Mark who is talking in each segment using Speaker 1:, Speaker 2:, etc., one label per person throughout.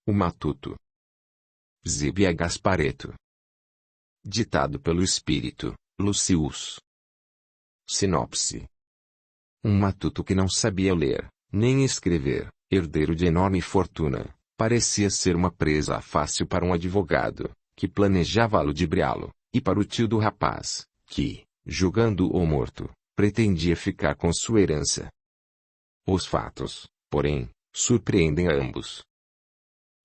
Speaker 1: O Matuto. Zíbia Gasparetto. Ditado pelo Espírito, Lucius. Sinopse. Um matuto que não sabia ler, nem escrever, herdeiro de enorme fortuna, parecia ser uma presa fácil para um advogado, que planejava ludibriá-lo, e para o tio do rapaz, que, julgando-o morto, pretendia ficar com sua herança. Os fatos, porém, surpreendem a ambos.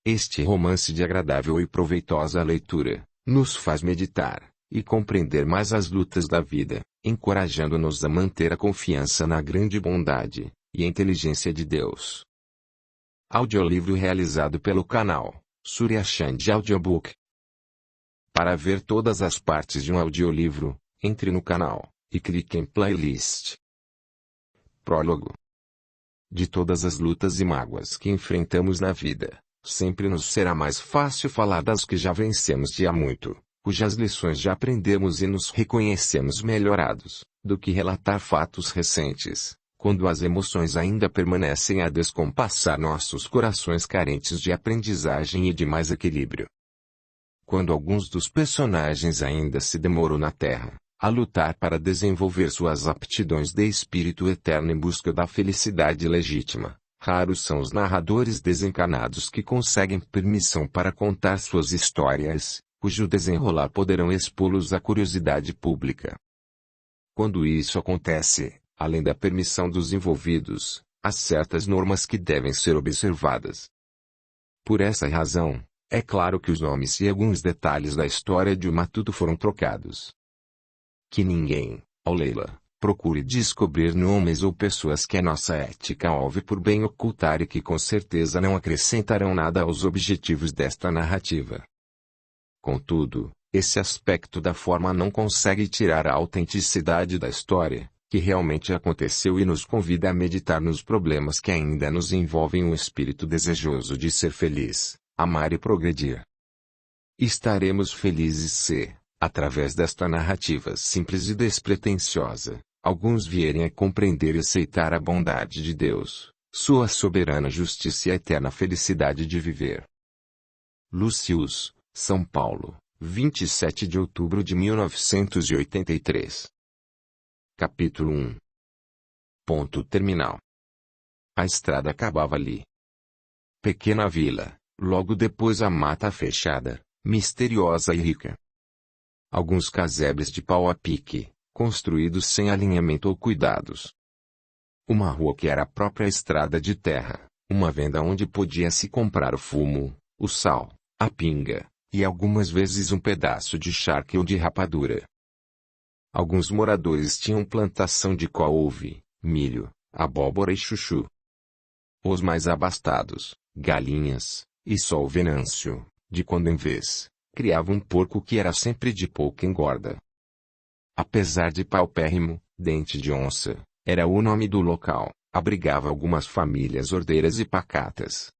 Speaker 1: Este romance de agradável e proveitosa leitura, nos faz meditar, e compreender mais as lutas da vida, encorajando-nos a manter a confiança na grande bondade e inteligência de Deus. Audiolivro realizado pelo canal Surya Chand Audiobook. Para ver todas as partes de um audiolivro, entre no canal e clique em playlist. Prólogo. De todas as lutas e mágoas que enfrentamos na vida, sempre nos será mais fácil falar das que já vencemos de há muito, cujas lições já aprendemos e nos reconhecemos melhorados, do que relatar fatos recentes, quando as emoções ainda permanecem a descompassar nossos corações carentes de aprendizagem e de mais equilíbrio. Quando alguns dos personagens ainda se demoram na Terra, a lutar para desenvolver suas aptidões de espírito eterno em busca da felicidade legítima, raros são os narradores desencarnados que conseguem permissão para contar suas histórias, cujo desenrolar poderão expô-los à curiosidade pública. Quando isso acontece, além da permissão dos envolvidos, há certas normas que devem ser observadas. Por essa razão, é claro que os nomes e alguns detalhes da história de O Matuto foram trocados. Que ninguém, ao lê-la, procure descobrir nomes ou pessoas que a nossa ética ouve por bem ocultar e que com certeza não acrescentarão nada aos objetivos desta narrativa. Contudo, esse aspecto da forma não consegue tirar a autenticidade da história, que realmente aconteceu e nos convida a meditar nos problemas que ainda nos envolvem um espírito desejoso de ser feliz, amar e progredir. Estaremos felizes se, através desta narrativa simples e despretensiosa, alguns vierem a compreender e aceitar a bondade de Deus, sua soberana justiça e a eterna felicidade de viver. Lucius, São Paulo, 27 de outubro de 1983. Capítulo 1. Ponto terminal. A estrada acabava ali. Pequena vila, logo depois a mata fechada, misteriosa e rica. Alguns casebres de pau a pique, construídos sem alinhamento ou cuidados. Uma rua que era a própria estrada de terra, uma venda onde podia-se comprar o fumo, o sal, a pinga, e algumas vezes um pedaço de charque ou de rapadura. Alguns moradores tinham plantação de couve, milho, abóbora e chuchu. Os mais abastados, galinhas, e só o Venâncio, de quando em vez, criava um porco que era sempre de pouca engorda. Apesar de paupérrimo, Dente de Onça, era o nome do local, abrigava algumas famílias ordeiras e pacatas.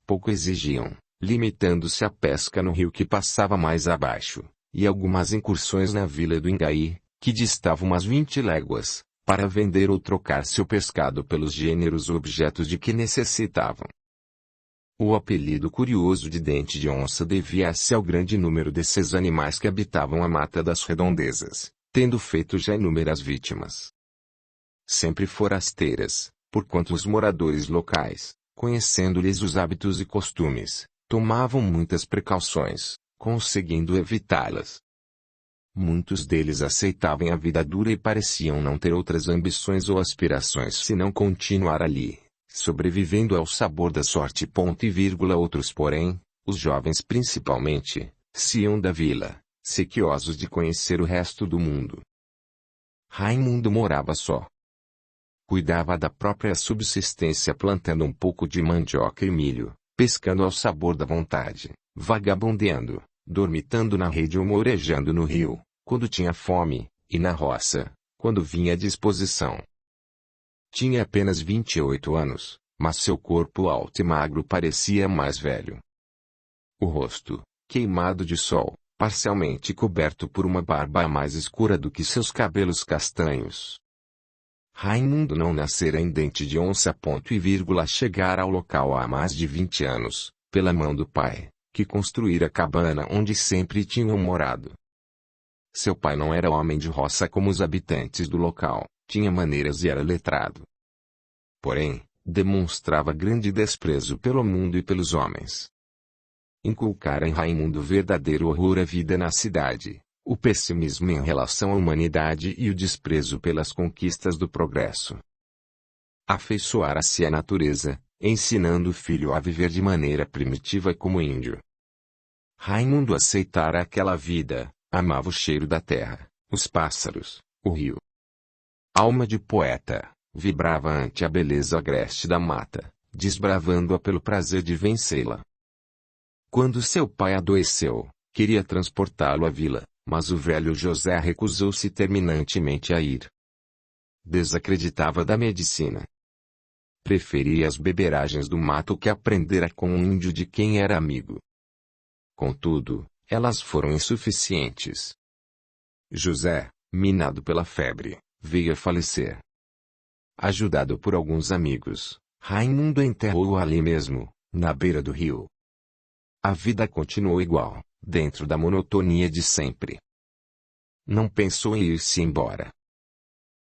Speaker 1: Pouco exigiam, limitando-se à pesca no rio que passava mais abaixo, e algumas incursões na vila do Ingaí, que distava umas 20 léguas, para vender ou trocar seu pescado pelos gêneros objetos de que necessitavam. O apelido curioso de Dente de Onça devia-se ao grande número desses animais que habitavam a mata das redondezas, tendo feito já inúmeras vítimas. Sempre forasteiras, porquanto os moradores locais, conhecendo-lhes os hábitos e costumes, tomavam muitas precauções, conseguindo evitá-las. Muitos deles aceitavam a vida dura e pareciam não ter outras ambições ou aspirações senão continuar ali, sobrevivendo ao sabor da sorte. Outros, porém, os jovens principalmente, se iam da vila, sequiosos de conhecer o resto do mundo. Raimundo morava só. Cuidava da própria subsistência plantando um pouco de mandioca e milho, pescando ao sabor da vontade, vagabundeando, dormitando na rede ou mourejando no rio, quando tinha fome, e na roça, quando vinha à disposição. Tinha apenas 28 anos, mas seu corpo alto e magro parecia mais velho. O rosto, queimado de sol, parcialmente coberto por uma barba mais escura do que seus cabelos castanhos. Raimundo não nascera em Dente de Onça. Chegara ao local há mais de 20 anos, pela mão do pai, que construíra a cabana onde sempre tinham morado. Seu pai não era homem de roça como os habitantes do local, tinha maneiras e era letrado. Porém, demonstrava grande desprezo pelo mundo e pelos homens. Inculcara em Raimundo o verdadeiro horror à vida na cidade, o pessimismo em relação à humanidade e o desprezo pelas conquistas do progresso. Afeiçoara-se à natureza, ensinando o filho a viver de maneira primitiva como índio. Raimundo aceitara aquela vida, amava o cheiro da terra, os pássaros, o rio. Alma de poeta, vibrava ante a beleza agreste da mata, desbravando-a pelo prazer de vencê-la. Quando seu pai adoeceu, queria transportá-lo à vila, mas o velho José recusou-se terminantemente a ir. Desacreditava da medicina. Preferia as beberagens do mato que aprendera com um índio de quem era amigo. Contudo, elas foram insuficientes. José, minado pela febre, veio a falecer. Ajudado por alguns amigos, Raimundo enterrou-o ali mesmo, na beira do rio. A vida continuou igual, dentro da monotonia de sempre. Não pensou em ir-se embora.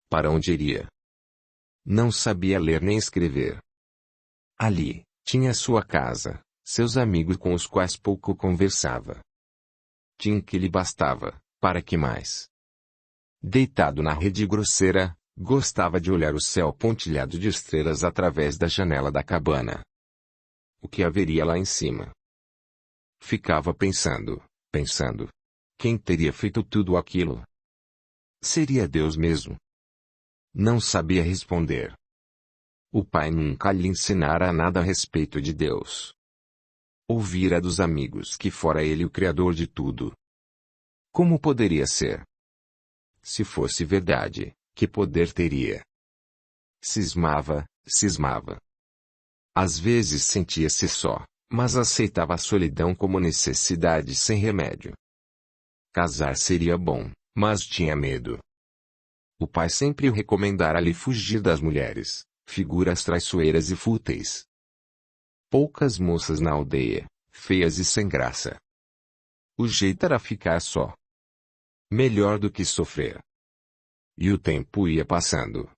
Speaker 1: Para onde iria? Não sabia ler nem escrever. Ali, tinha sua casa, seus amigos com os quais pouco conversava. Tinha o que lhe bastava, para que mais? Deitado na rede grosseira, gostava de olhar o céu pontilhado de estrelas através da janela da cabana. O que haveria lá em cima? Ficava pensando. Quem teria feito tudo aquilo? Seria Deus mesmo? Não sabia responder. O pai nunca lhe ensinara nada a respeito de Deus. Ouvira dos amigos que fora ele o Criador de tudo. Como poderia ser? Se fosse verdade, que poder teria? Cismava. Às vezes sentia-se só, mas aceitava a solidão como necessidade sem remédio. Casar seria bom, mas tinha medo. O pai sempre o recomendara-lhe fugir das mulheres, figuras traiçoeiras e fúteis. Poucas moças na aldeia, feias e sem graça. O jeito era ficar só. Melhor do que sofrer. E o tempo ia passando,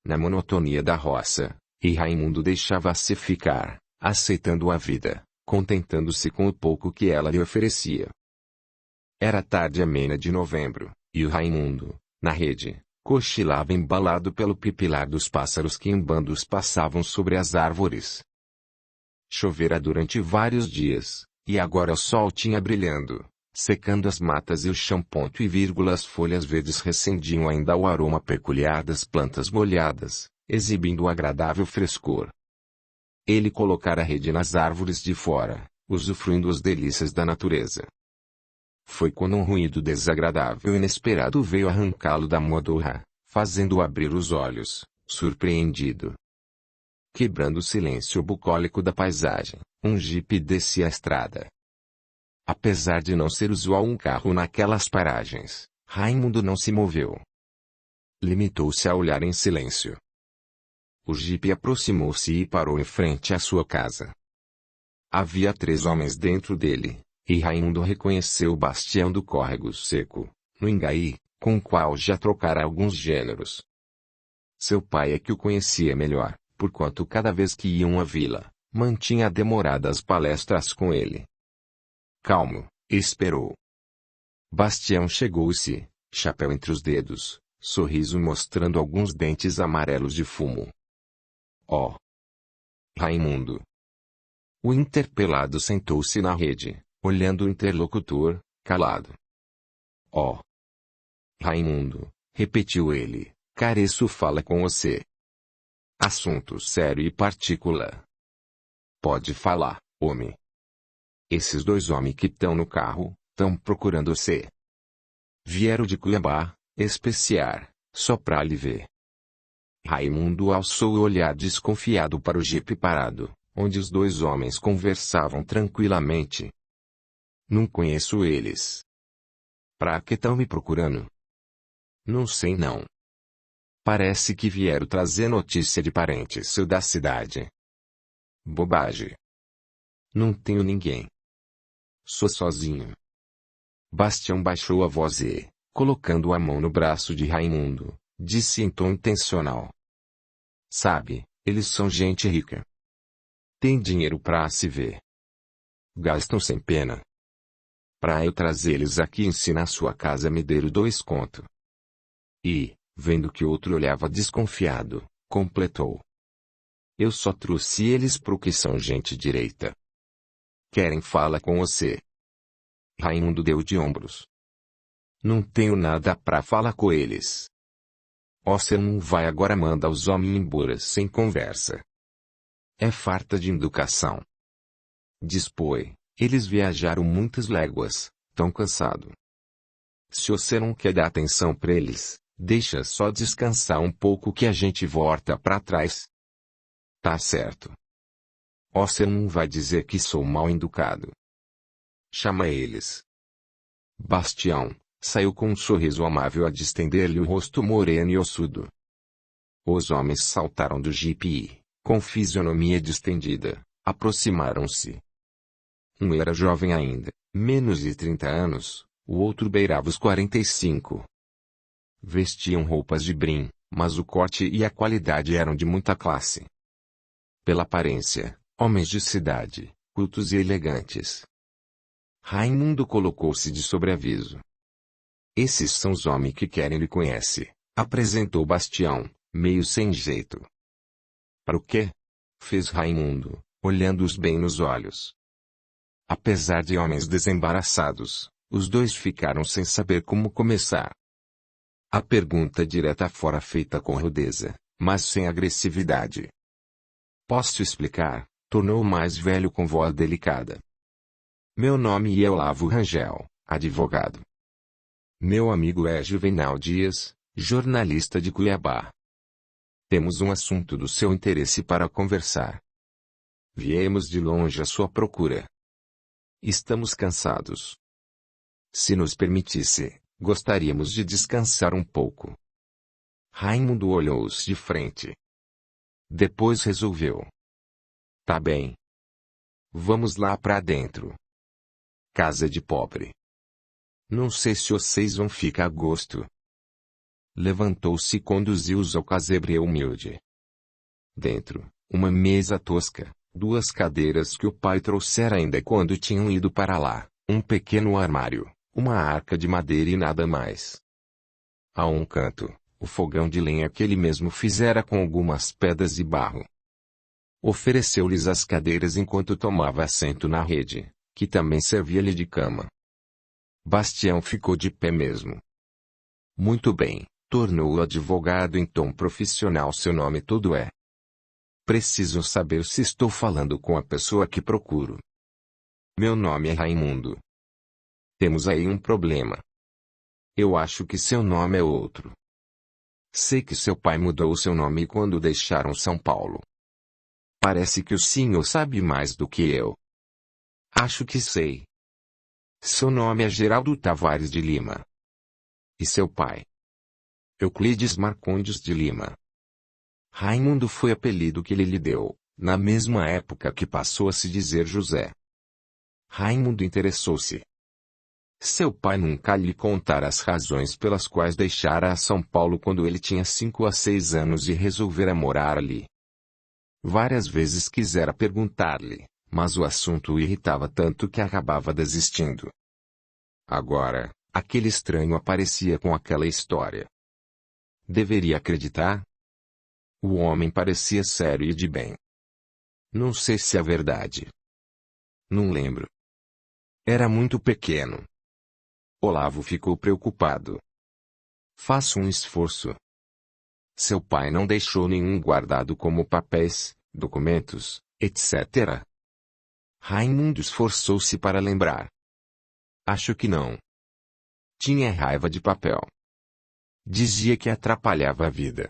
Speaker 1: na monotonia da roça, e Raimundo deixava-se ficar, aceitando a vida, contentando-se com o pouco que ela lhe oferecia. Era tarde amena de novembro, e o Raimundo, na rede, cochilava embalado pelo pipilar dos pássaros que em bandos passavam sobre as árvores. Chovera durante vários dias, e agora o sol tinha brilhando, secando as matas e o chão. As folhas verdes recendiam ainda o aroma peculiar das plantas molhadas, exibindo um agradável frescor. Ele colocara a rede nas árvores de fora, usufruindo as delícias da natureza. Foi quando um ruído desagradável e inesperado veio arrancá-lo da modorra, fazendo-o abrir os olhos, surpreendido. Quebrando o silêncio bucólico da paisagem, um jipe descia a estrada. Apesar de não ser usual um carro naquelas paragens, Raimundo não se moveu. Limitou-se a olhar em silêncio. O jipe aproximou-se e parou em frente à sua casa. Havia 3 homens dentro dele, e Raimundo reconheceu Bastião do Córrego Seco, no Ingaí, com o qual já trocara alguns gêneros. Seu pai é que o conhecia melhor, porquanto cada vez que iam à vila, mantinha demoradas palestras com ele. Calmo, esperou. Bastião chegou-se, chapéu entre os dedos, sorriso mostrando alguns dentes amarelos de fumo. Oh! Raimundo! O interpelado sentou-se na rede, olhando o interlocutor, calado. Oh! Raimundo, repetiu ele, careço fala com você. Assunto sério e particular. Pode falar, homem. Esses 2 homens que estão no carro, estão procurando você. Vieram de Cuiabá, especiar, só pra lhe ver. Raimundo alçou o olhar desconfiado para o jipe parado, onde os 2 homens conversavam tranquilamente. Não conheço eles. Pra que estão me procurando? Não sei não. Parece que vieram trazer notícia de parentes seu da cidade. Bobagem. Não tenho ninguém. Sou sozinho. Bastião baixou a voz e, colocando a mão no braço de Raimundo, disse em tom intencional. Sabe, eles são gente rica. Tem dinheiro pra se ver. Gastam sem pena. Pra eu trazê-los aqui e ensinar sua casa me deram 2 conto. E, vendo que outro olhava desconfiado, completou. Eu só trouxe eles pro que são gente direita. Querem fala com você. Raimundo deu de ombros. Não tenho nada pra falar com eles. Você não vai agora manda os homens embora sem conversa. É farta de educação. Dispõe, eles viajaram muitas léguas, tão cansado. Se você não quer dar atenção pra eles, deixa só descansar um pouco que a gente volta pra trás. Tá certo. Você não vai dizer que sou mal educado. Chama eles. Bastião saiu com um sorriso amável a distender-lhe o rosto moreno e ossudo. Os homens saltaram do jipe e, com fisionomia distendida, aproximaram-se. Um era jovem ainda, menos de 30 anos, o outro beirava os 45. Vestiam roupas de brim, mas o corte e a qualidade eram de muita classe. Pela aparência, homens de cidade, cultos e elegantes. Raimundo colocou-se de sobreaviso. Esses são os homens que querem lhe conhece, apresentou Bastião, meio sem jeito. Para o quê? Fez Raimundo, olhando-os bem nos olhos. Apesar de homens desembaraçados, os dois ficaram sem saber como começar. A pergunta direta fora feita com rudeza, mas sem agressividade. Posso explicar? Tornou o mais velho com voz delicada. Meu nome é Olavo Rangel, advogado. Meu amigo é Juvenal Dias, jornalista de Cuiabá. Temos um assunto do seu interesse para conversar. Viemos de longe à sua procura. Estamos cansados. Se nos permitisse, gostaríamos de descansar um pouco. Raimundo olhou-os de frente. Depois resolveu. Tá bem. Vamos lá pra dentro. Casa de pobre. Não sei se vocês vão ficar a gosto. Levantou-se e conduziu-os ao casebre humilde. Dentro, uma mesa tosca, 2 cadeiras que o pai trouxera ainda quando tinham ido para lá, um pequeno armário, uma arca de madeira e nada mais. A um canto, o fogão de lenha que ele mesmo fizera com algumas pedras de barro. Ofereceu-lhes as cadeiras enquanto tomava assento na rede, que também servia-lhe de cama. Bastião ficou de pé mesmo. Muito bem, tornou o advogado em tom profissional. Seu nome todo é. Preciso saber se estou falando com a pessoa que procuro. Meu nome é Raimundo. Temos aí um problema. Eu acho que seu nome é outro. Sei que seu pai mudou o seu nome quando deixaram São Paulo. Parece que o senhor sabe mais do que eu. Acho que sei. Seu nome é Geraldo Tavares de Lima. E seu pai? Euclides Marcondes de Lima. Raimundo foi apelido que ele lhe deu, na mesma época que passou a se dizer José. Raimundo interessou-se. Seu pai nunca lhe contara as razões pelas quais deixara a São Paulo quando ele tinha 5 a 6 anos e resolvera morar ali. Várias vezes quisera perguntar-lhe, mas o assunto o irritava tanto que acabava desistindo. Agora, aquele estranho aparecia com aquela história. Deveria acreditar? O homem parecia sério e de bem. Não sei se é verdade. Não lembro. Era muito pequeno. Olavo ficou preocupado. Faça um esforço. Seu pai não deixou nenhum guardado como papéis, documentos, etc. Raimundo esforçou-se para lembrar. Acho que não. Tinha raiva de papel. Dizia que atrapalhava a vida.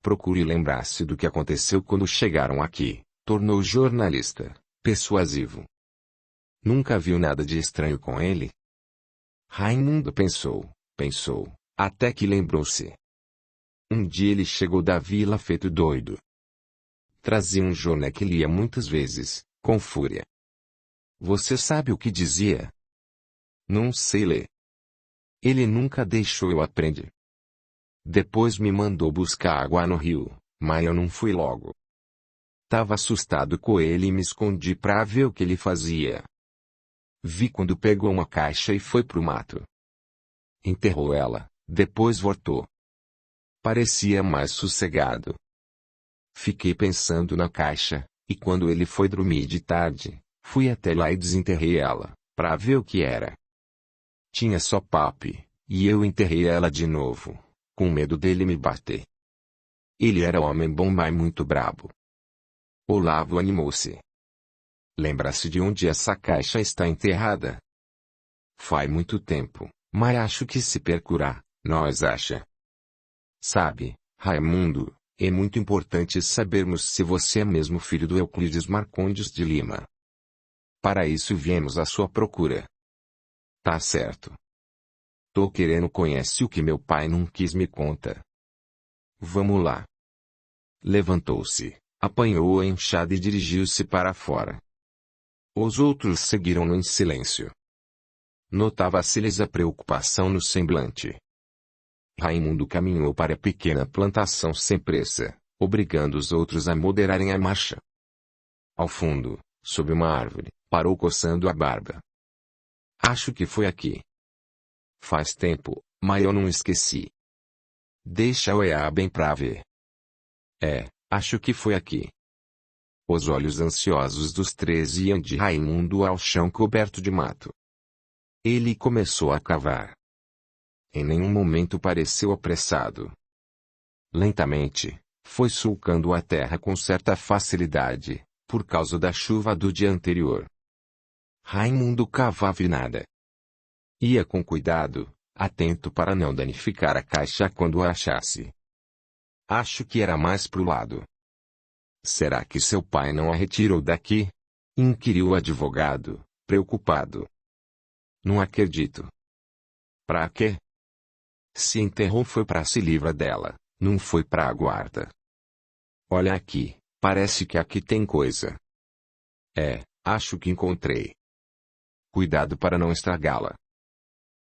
Speaker 1: Procure lembrar-se do que aconteceu quando chegaram aqui, tornou o jornalista, persuasivo. Nunca viu nada de estranho com ele? Raimundo pensou, até que lembrou-se. Um dia ele chegou da vila feito doido. Trazia um jornal que lia muitas vezes, com fúria. Você sabe o que dizia? Não sei ler. Ele nunca deixou eu aprender. Depois me mandou buscar água no rio, mas eu não fui logo. Tava assustado com ele e me escondi pra ver o que ele fazia. Vi quando pegou uma caixa e foi pro mato. Enterrou ela, depois voltou. Parecia mais sossegado. Fiquei pensando na caixa, e quando ele foi dormir de tarde, fui até lá e desenterrei ela, pra ver o que era. Tinha só papi, e eu enterrei ela de novo, com medo dele me bater. Ele era homem bom, mas muito brabo. Olavo animou-se. Lembra-se de onde essa caixa está enterrada? Faz muito tempo, mas acho que se percurar, nós acha. Sabe, Raimundo, é muito importante sabermos se você é mesmo filho do Euclides Marcondes de Lima. Para isso viemos à sua procura. Tá certo. Tô querendo conhecer o que meu pai não quis me conta. Vamos lá. Levantou-se, apanhou a enxada e dirigiu-se para fora. Os outros seguiram-no em silêncio. Notava-se-lhes a preocupação no semblante. Raimundo caminhou para a pequena plantação sem pressa, obrigando os outros a moderarem a marcha. Ao fundo, sob uma árvore, parou coçando a barba. Acho que foi aqui. Faz tempo, mas eu não esqueci. Deixa eu olhar bem pra ver. Acho que foi aqui. Os olhos ansiosos dos três iam de Raimundo ao chão coberto de mato. Ele começou a cavar. Em nenhum momento pareceu apressado. Lentamente, foi sulcando a terra com certa facilidade, por causa da chuva do dia anterior. Raimundo cavava e nada. Ia com cuidado, atento para não danificar a caixa quando a achasse. Acho que era mais pro lado. Será que seu pai não a retirou daqui? Inquiriu o advogado, preocupado. Não acredito. Pra quê? Se enterrou foi pra se livrar dela, não foi pra a guarda. Olha aqui, parece que aqui tem coisa. Acho que encontrei. Cuidado para não estragá-la.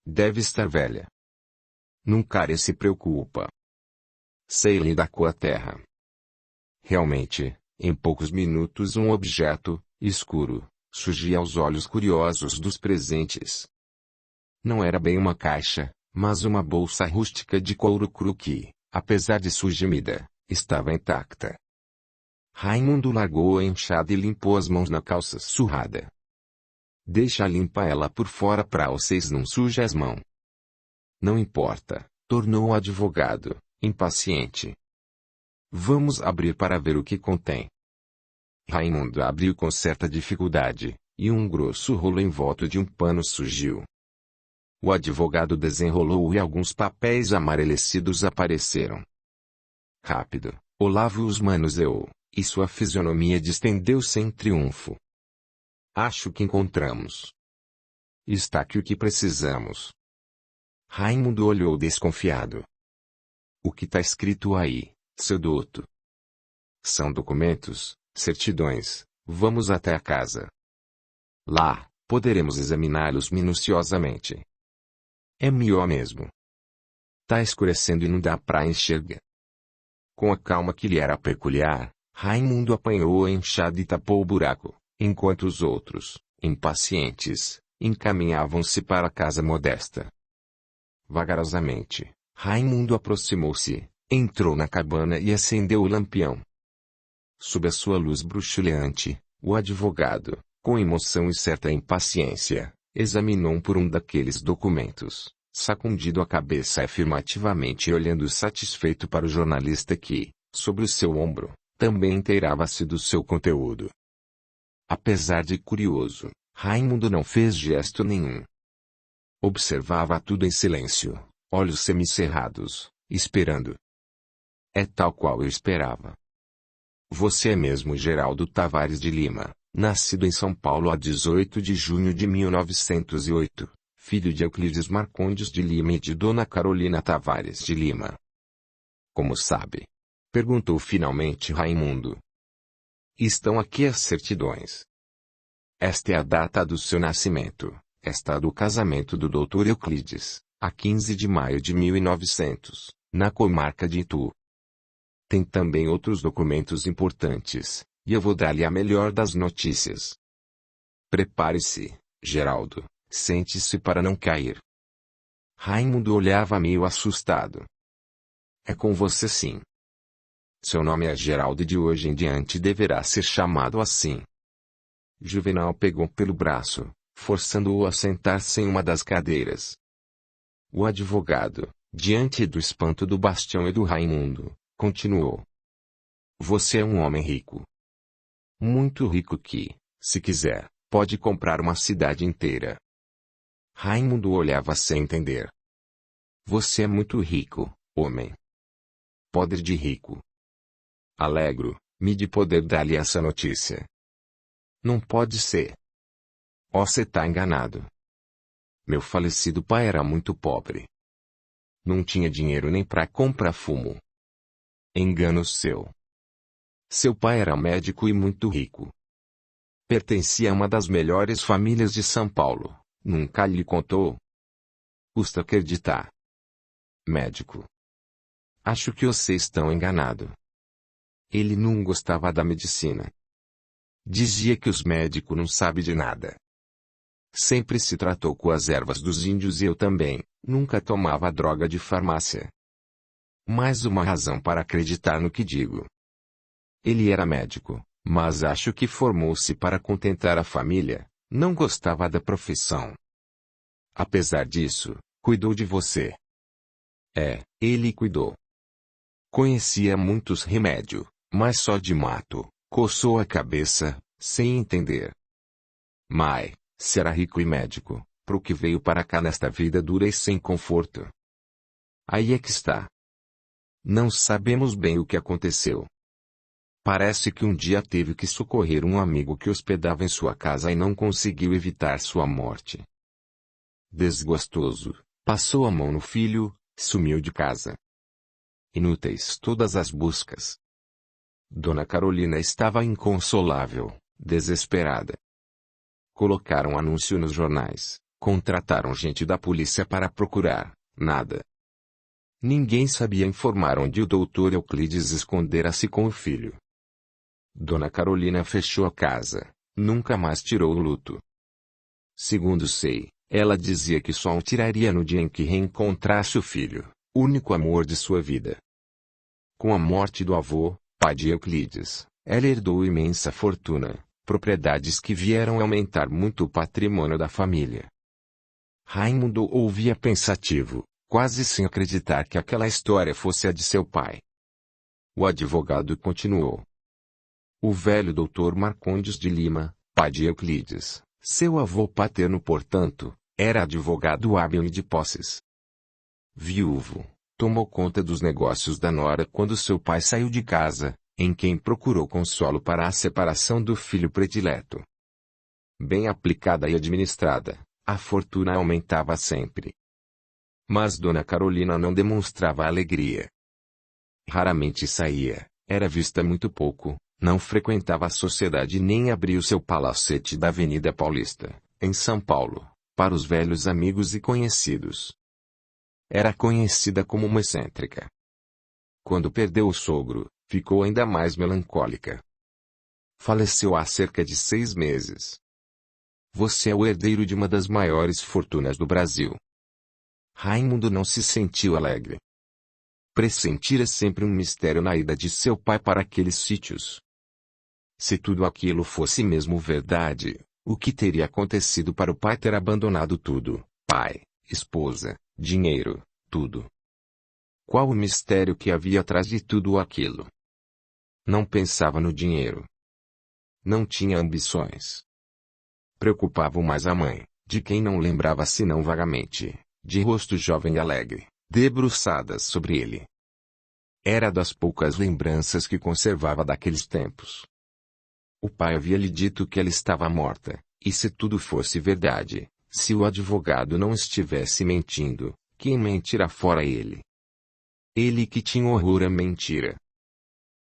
Speaker 1: Deve estar velha. Nunca se preocupa. Sei lidar com a terra. Realmente, em poucos minutos um objeto, escuro, surgia aos olhos curiosos dos presentes. Não era bem uma caixa, mas uma bolsa rústica de couro cru que, apesar de sua gemida, estava intacta. Raimundo largou a enxada e limpou as mãos na calça surrada. Deixa limpa ela por fora pra vocês não sujar as mãos. Não importa, tornou o advogado, impaciente. Vamos abrir para ver o que contém. Raimundo abriu com certa dificuldade, e um grosso rolo em volta de um pano surgiu. O advogado desenrolou e alguns papéis amarelecidos apareceram. Rápido, Olavo os manuseou, e sua fisionomia distendeu-se em triunfo. Acho que encontramos. Está aqui o que precisamos. Raimundo olhou desconfiado. O que tá escrito aí, seu douto? São documentos, certidões, vamos até a casa. Lá, poderemos examiná-los minuciosamente. É melhor mesmo. Tá escurecendo e não dá pra enxergar. Com a calma que lhe era peculiar, Raimundo apanhou a enxada e tapou o buraco, enquanto os outros, impacientes, encaminhavam-se para a casa modesta. Vagarosamente, Raimundo aproximou-se, entrou na cabana e acendeu o lampião. Sob a sua luz bruxuleante, o advogado, com emoção e certa impaciência, examinou um por um daqueles documentos, sacudindo a cabeça afirmativamente e olhando satisfeito para o jornalista que, sobre o seu ombro, também inteirava-se do seu conteúdo. Apesar de curioso, Raimundo não fez gesto nenhum. Observava tudo em silêncio, olhos semicerrados, esperando. É tal qual eu esperava. Você é mesmo Geraldo Tavares de Lima, nascido em São Paulo a 18 de junho de 1908, filho de Euclides Marcondes de Lima e de Dona Carolina Tavares de Lima. Como sabe? Perguntou finalmente Raimundo. Estão aqui as certidões. Esta é a data do seu nascimento. Esta é do casamento do Dr. Euclides, a 15 de maio de 1900, na comarca de Itu. Tem também outros documentos importantes, e eu vou dar-lhe a melhor das notícias. Prepare-se, Geraldo, sente-se para não cair. Raimundo olhava meio assustado. É com você sim. Seu nome é Geraldo e de hoje em diante deverá ser chamado assim. Juvenal pegou pelo braço, forçando-o a sentar-se em uma das cadeiras. O advogado, diante do espanto do Bastião e do Raimundo, continuou. Você é um homem rico. Muito rico que, se quiser, pode comprar uma cidade inteira. Raimundo olhava sem entender. Você é muito rico, homem. Podre de rico. Alegro-me de poder dar-lhe essa notícia. Não pode ser. Você tá enganado. Meu falecido pai era muito pobre. Não tinha dinheiro nem para comprar fumo. Engano seu. Seu pai era médico e muito rico. Pertencia a uma das melhores famílias de São Paulo. Nunca lhe contou? Custa acreditar. Médico. Acho que vocês estão enganados. Ele não gostava da medicina. Dizia que os médicos não sabem de nada. Sempre se tratou com as ervas dos índios e eu também, nunca tomava droga de farmácia. Mais uma razão para acreditar no que digo. Ele era médico, mas acho que formou-se para contentar a família, não gostava da profissão. Apesar disso, cuidou de você. Ele cuidou. Conhecia muitos remédios, mas só de mato, coçou a cabeça, sem entender. Mas, será rico e médico, pro que veio para cá nesta vida dura e sem conforto. Aí é que está. Não sabemos bem o que aconteceu. Parece que um dia teve que socorrer um amigo que hospedava em sua casa e não conseguiu evitar sua morte. Desgostoso, passou a mão no filho, sumiu de casa. Inúteis todas as buscas. Dona Carolina estava inconsolável, desesperada. Colocaram anúncio nos jornais, contrataram gente da polícia para procurar, nada. Ninguém sabia informar onde o Dr. Euclides escondera-se com o filho. Dona Carolina fechou a casa, nunca mais tirou o luto. Segundo sei, ela dizia que só o tiraria no dia em que reencontrasse o filho, único amor de sua vida. Com a morte do avô, pai de Euclides, ela herdou imensa fortuna, propriedades que vieram aumentar muito o patrimônio da família. Raimundo ouvia pensativo, quase sem acreditar que aquela história fosse a de seu pai. O advogado continuou. O velho doutor Marcondes de Lima, pai de Euclides, seu avô paterno portanto, era advogado hábil e de posses. Viúvo, tomou conta dos negócios da nora quando seu pai saiu de casa, em quem procurou consolo para a separação do filho predileto. Bem aplicada e administrada, a fortuna aumentava sempre. Mas Dona Carolina não demonstrava alegria. Raramente saía, era vista muito pouco, não frequentava a sociedade nem abria o seu palacete da Avenida Paulista, em São Paulo, para os velhos amigos e conhecidos. Era conhecida como uma excêntrica. Quando perdeu o sogro, ficou ainda mais melancólica. Faleceu há cerca de 6 meses. Você é o herdeiro de uma das maiores fortunas do Brasil. Raimundo não se sentiu alegre. Pressentira sempre um mistério na ida de seu pai para aqueles sítios. Se tudo aquilo fosse mesmo verdade, o que teria acontecido para o pai ter abandonado tudo, pai, esposa, dinheiro, tudo? Qual o mistério que havia atrás de tudo aquilo? Não pensava no dinheiro. Não tinha ambições. Preocupava mais a mãe, de quem não lembrava senão vagamente, de rosto jovem e alegre, debruçadas sobre ele. Era das poucas lembranças que conservava daqueles tempos. O pai havia lhe dito que ela estava morta, e se tudo fosse verdade, se o advogado não estivesse mentindo, quem mentirá fora ele? Ele que tinha horror à mentira.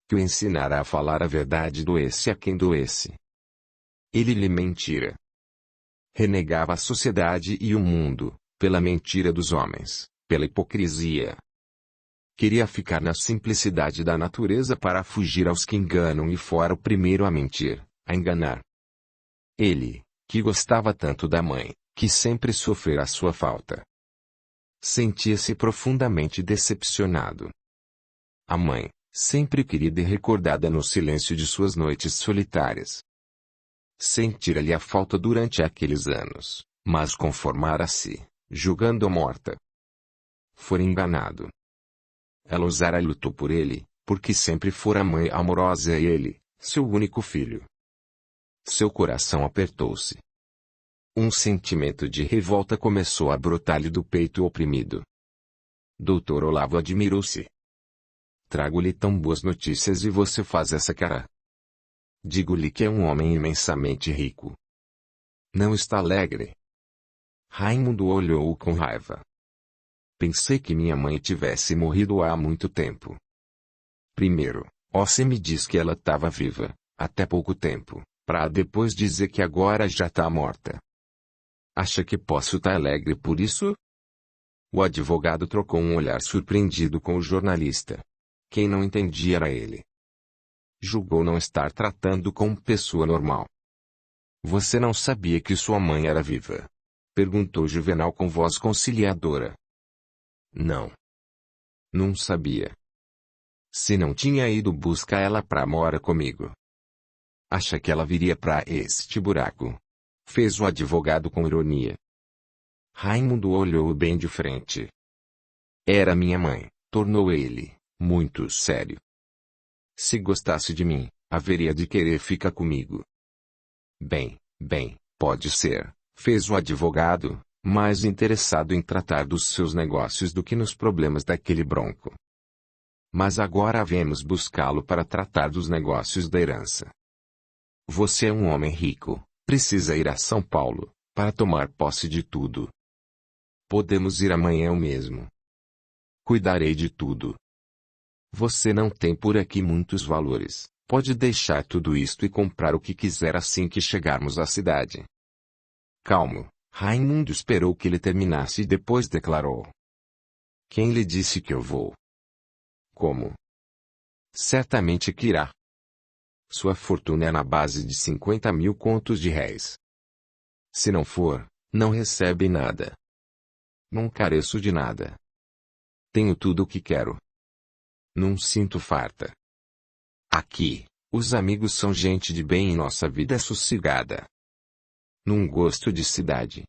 Speaker 1: Que o ensinara a falar a verdade doesse a quem doesse. Ele lhe mentira. Renegava a sociedade e o mundo, pela mentira dos homens, pela hipocrisia. Queria ficar na simplicidade da natureza para fugir aos que enganam e fora o primeiro a mentir, a enganar. Ele, que gostava tanto da mãe, que sempre sofrera a sua falta, sentia-se profundamente decepcionado. A mãe, sempre querida e recordada no silêncio de suas noites solitárias, sentira-lhe a falta durante aqueles anos, mas conformara-se, julgando-a morta. Fora enganado. Ela usara e lutou por ele, porque sempre fora mãe amorosa e ele, seu único filho. Seu coração apertou-se. Um sentimento de revolta começou a brotar-lhe do peito oprimido. Dr. Olavo admirou-se. Trago-lhe tão boas notícias e você faz essa cara. Digo-lhe que é um homem imensamente rico. Não está alegre? Raimundo olhou-o com raiva. Pensei que minha mãe tivesse morrido há muito tempo. Primeiro, você me diz que ela estava viva, até pouco tempo, para depois dizer que agora já está morta. Acha que posso estar alegre por isso? O advogado trocou um olhar surpreendido com o jornalista. Quem não entendia era ele. Julgou não estar tratando com pessoa normal. Você não sabia que sua mãe era viva? Perguntou Juvenal com voz conciliadora. Não. Não sabia. Se não tinha ido buscar ela pra mora comigo. Acha que ela viria pra este buraco? Fez o advogado com ironia. Raimundo olhou bem de frente. Era minha mãe, tornou ele, muito sério. Se gostasse de mim, haveria de querer ficar comigo. Bem, pode ser, fez o advogado, mais interessado em tratar dos seus negócios do que nos problemas daquele bronco. Mas agora viemos buscá-lo para tratar dos negócios da herança. Você é um homem rico, precisa ir a São Paulo, para tomar posse de tudo. Podemos ir amanhã mesmo. Cuidarei de tudo. Você não tem por aqui muitos valores, pode deixar tudo isto e comprar o que quiser assim que chegarmos à cidade. Calmo, Raimundo esperou que ele terminasse e depois declarou. Quem lhe disse que eu vou? Como? Certamente que irá. Sua fortuna é na base de 50.000 contos de réis. Se não for, não recebe nada. Não careço de nada. Tenho tudo o que quero. Não sinto farta. Aqui, os amigos são gente de bem e nossa vida é sossegada. Não gosto de cidade.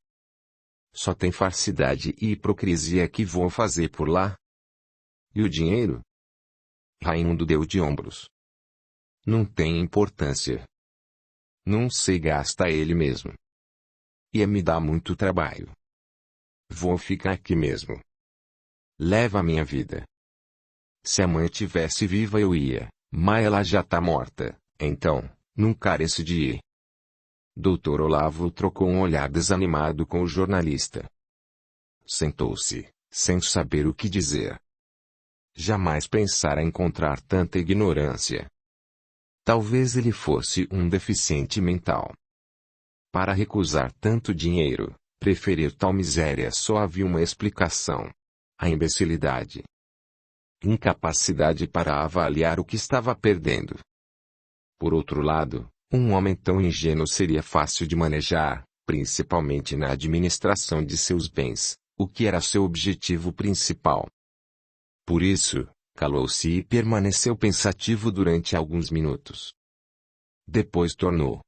Speaker 1: Só tem farsidade e hipocrisia que vou fazer por lá. E o dinheiro? Raimundo deu de ombros. Não tem importância. Não sei gastar ele mesmo. Ia me dar muito trabalho. Vou ficar aqui mesmo. Leva a minha vida. Se a mãe tivesse viva eu ia, mas ela já tá morta, então, não careço de ir. Dr. Olavo trocou um olhar desanimado com o jornalista. Sentou-se, sem saber o que dizer. Jamais pensara encontrar tanta ignorância. Talvez ele fosse um deficiente mental. Para recusar tanto dinheiro, preferir tal miséria só havia uma explicação. A imbecilidade. Incapacidade para avaliar o que estava perdendo. Por outro lado, um homem tão ingênuo seria fácil de manejar, principalmente na administração de seus bens, o que era seu objetivo principal. Por isso, calou-se e permaneceu pensativo durante alguns minutos. Depois tornou.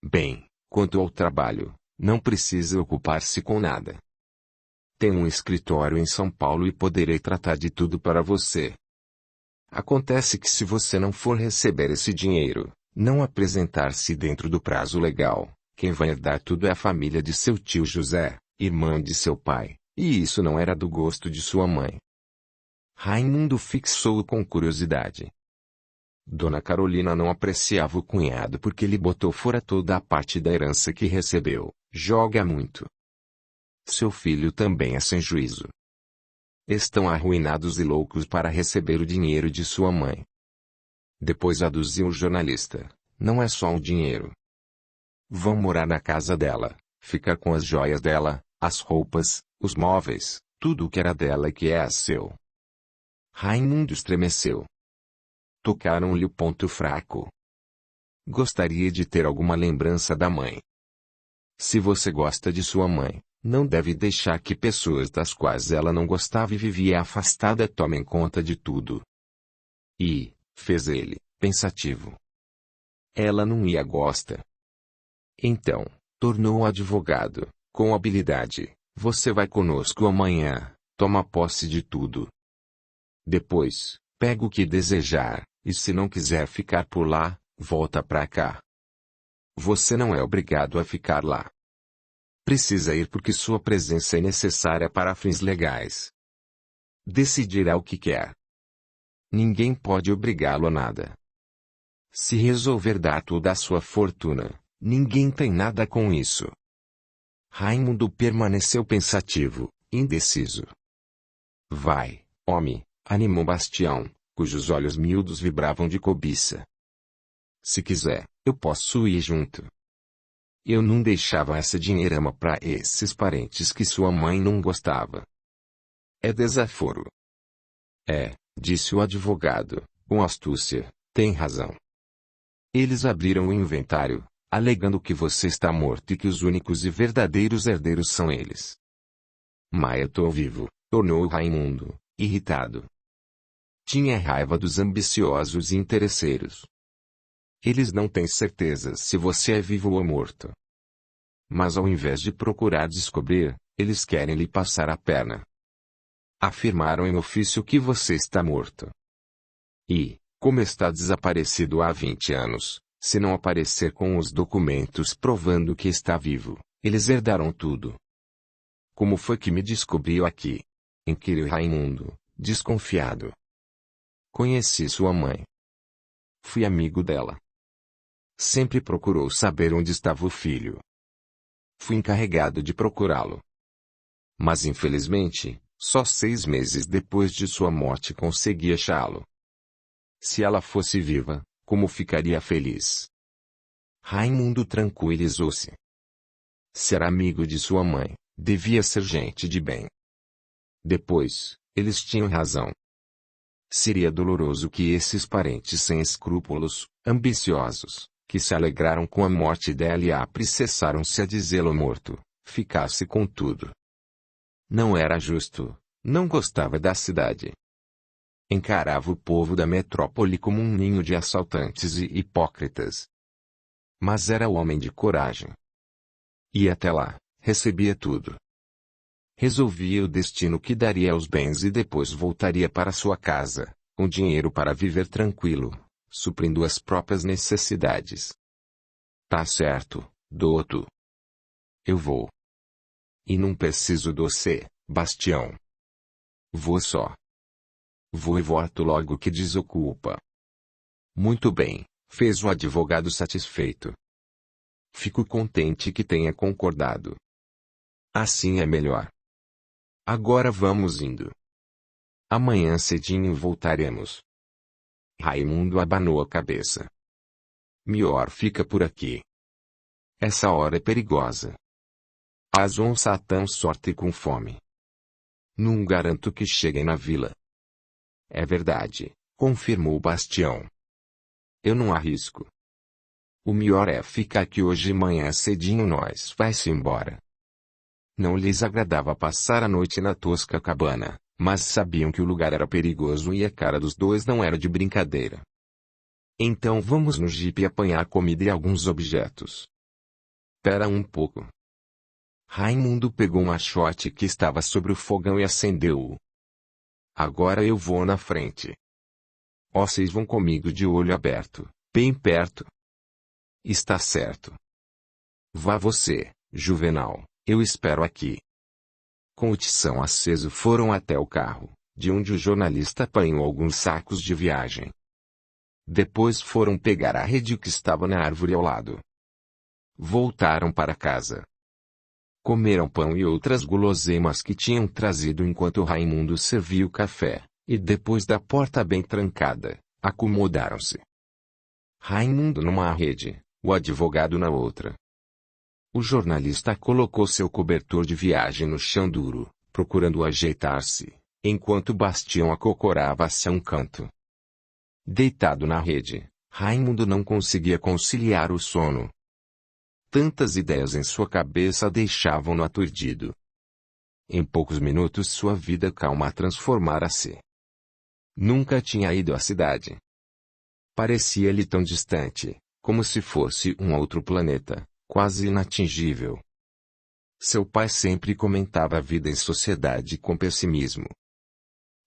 Speaker 1: Bem, quanto ao trabalho, não precisa ocupar-se com nada. Tenho um escritório em São Paulo e poderei tratar de tudo para você. Acontece que se você não for receber esse dinheiro, não apresentar-se dentro do prazo legal, quem vai herdar tudo é a família de seu tio José, irmã de seu pai, e isso não era do gosto de sua mãe. Raimundo fixou-o com curiosidade. Dona Carolina não apreciava o cunhado porque lhe botou fora toda a parte da herança que recebeu, joga muito. Seu filho também é sem juízo. Estão arruinados e loucos para receber o dinheiro de sua mãe. Depois aduziu o jornalista. Não é só o dinheiro. Vão morar na casa dela, ficar com as joias dela, as roupas, os móveis, tudo o que era dela e que é seu. Raimundo estremeceu. Tocaram-lhe o ponto fraco. Gostaria de ter alguma lembrança da mãe. Se você gosta de sua mãe, não deve deixar que pessoas das quais ela não gostava e vivia afastada tomem conta de tudo. E, fez ele, pensativo. Ela não ia gosta. Então, tornou o advogado, com habilidade, você vai conosco amanhã, toma posse de tudo. Depois, pega o que desejar, e se não quiser ficar por lá, volta pra cá. Você não é obrigado a ficar lá. Precisa ir porque sua presença é necessária para fins legais. Decidirá o que quer. Ninguém pode obrigá-lo a nada. Se resolver dar toda a sua fortuna, ninguém tem nada com isso. Raimundo permaneceu pensativo, indeciso. Vai, homem, animou Bastião, cujos olhos miúdos vibravam de cobiça. Se quiser, eu posso ir junto. Eu não deixava essa dinheirama para esses parentes que sua mãe não gostava. É desaforo. É, disse o advogado, com astúcia, tem razão. Eles abriram o inventário, alegando que você está morto e que os únicos e verdadeiros herdeiros são eles. Mas eu tô vivo, tornou Raimundo, irritado. Tinha raiva dos ambiciosos e interesseiros. Eles não têm certeza se você é vivo ou morto. Mas ao invés de procurar descobrir, eles querem lhe passar a perna. Afirmaram em ofício que você está morto. E, como está desaparecido há 20 anos, se não aparecer com os documentos provando que está vivo, eles herdarão tudo. Como foi que me descobriu aqui? Inquiriu Raimundo, desconfiado. Conheci sua mãe. Fui amigo dela. Sempre procurou saber onde estava o filho. Fui encarregado de procurá-lo. Mas infelizmente, só 6 meses depois de sua morte consegui achá-lo. Se ela fosse viva, como ficaria feliz? Raimundo tranquilizou-se. Se era amigo de sua mãe, devia ser gente de bem. Depois, eles tinham razão. Seria doloroso que esses parentes sem escrúpulos, ambiciosos, que se alegraram com a morte dela e apressaram-se a dizê-lo morto, ficasse com tudo. Não era justo, não gostava da cidade. Encarava o povo da metrópole como um ninho de assaltantes e hipócritas. Mas era homem de coragem. Ia até lá, recebia tudo. Resolvia o destino que daria aos bens e depois voltaria para sua casa, com dinheiro para viver tranquilo, suprindo as próprias necessidades. Tá certo, doutor. Eu vou. E não preciso do C, Bastião. Vou só. Vou e volto logo que desocupa. Muito bem, fez o advogado satisfeito. Fico contente que tenha concordado. Assim é melhor. Agora vamos indo. Amanhã cedinho voltaremos. Raimundo abanou a cabeça. Melhor fica por aqui. Essa hora é perigosa. As onças tão sorte com fome. Não garanto que cheguem na vila. É verdade, confirmou Bastião. Eu não arrisco. O melhor é ficar aqui hoje e amanhã cedinho nós vai-se embora. Não lhes agradava passar a noite na tosca cabana, mas sabiam que o lugar era perigoso e a cara dos dois não era de brincadeira. Então vamos no jipe apanhar comida e alguns objetos. Pera um pouco. Raimundo pegou um achote que estava sobre o fogão e acendeu-o. Agora eu vou na frente. Vocês vão comigo de olho aberto, bem perto. Está certo. Vá você, Juvenal. Eu espero aqui. Com o tição aceso foram até o carro, de onde o jornalista apanhou alguns sacos de viagem. Depois foram pegar a rede que estava na árvore ao lado. Voltaram para casa. Comeram pão e outras guloseimas que tinham trazido enquanto Raimundo servia o café, e depois da porta bem trancada, acomodaram-se. Raimundo numa rede, o advogado na outra. O jornalista colocou seu cobertor de viagem no chão duro, procurando ajeitar-se, enquanto Bastião acocorava-se a um canto. Deitado na rede, Raimundo não conseguia conciliar o sono. Tantas ideias em sua cabeça deixavam-no aturdido. Em poucos minutos sua vida calma transformara-se. Nunca tinha ido à cidade. Parecia-lhe tão distante, como se fosse um outro planeta, quase inatingível. Seu pai sempre comentava a vida em sociedade com pessimismo.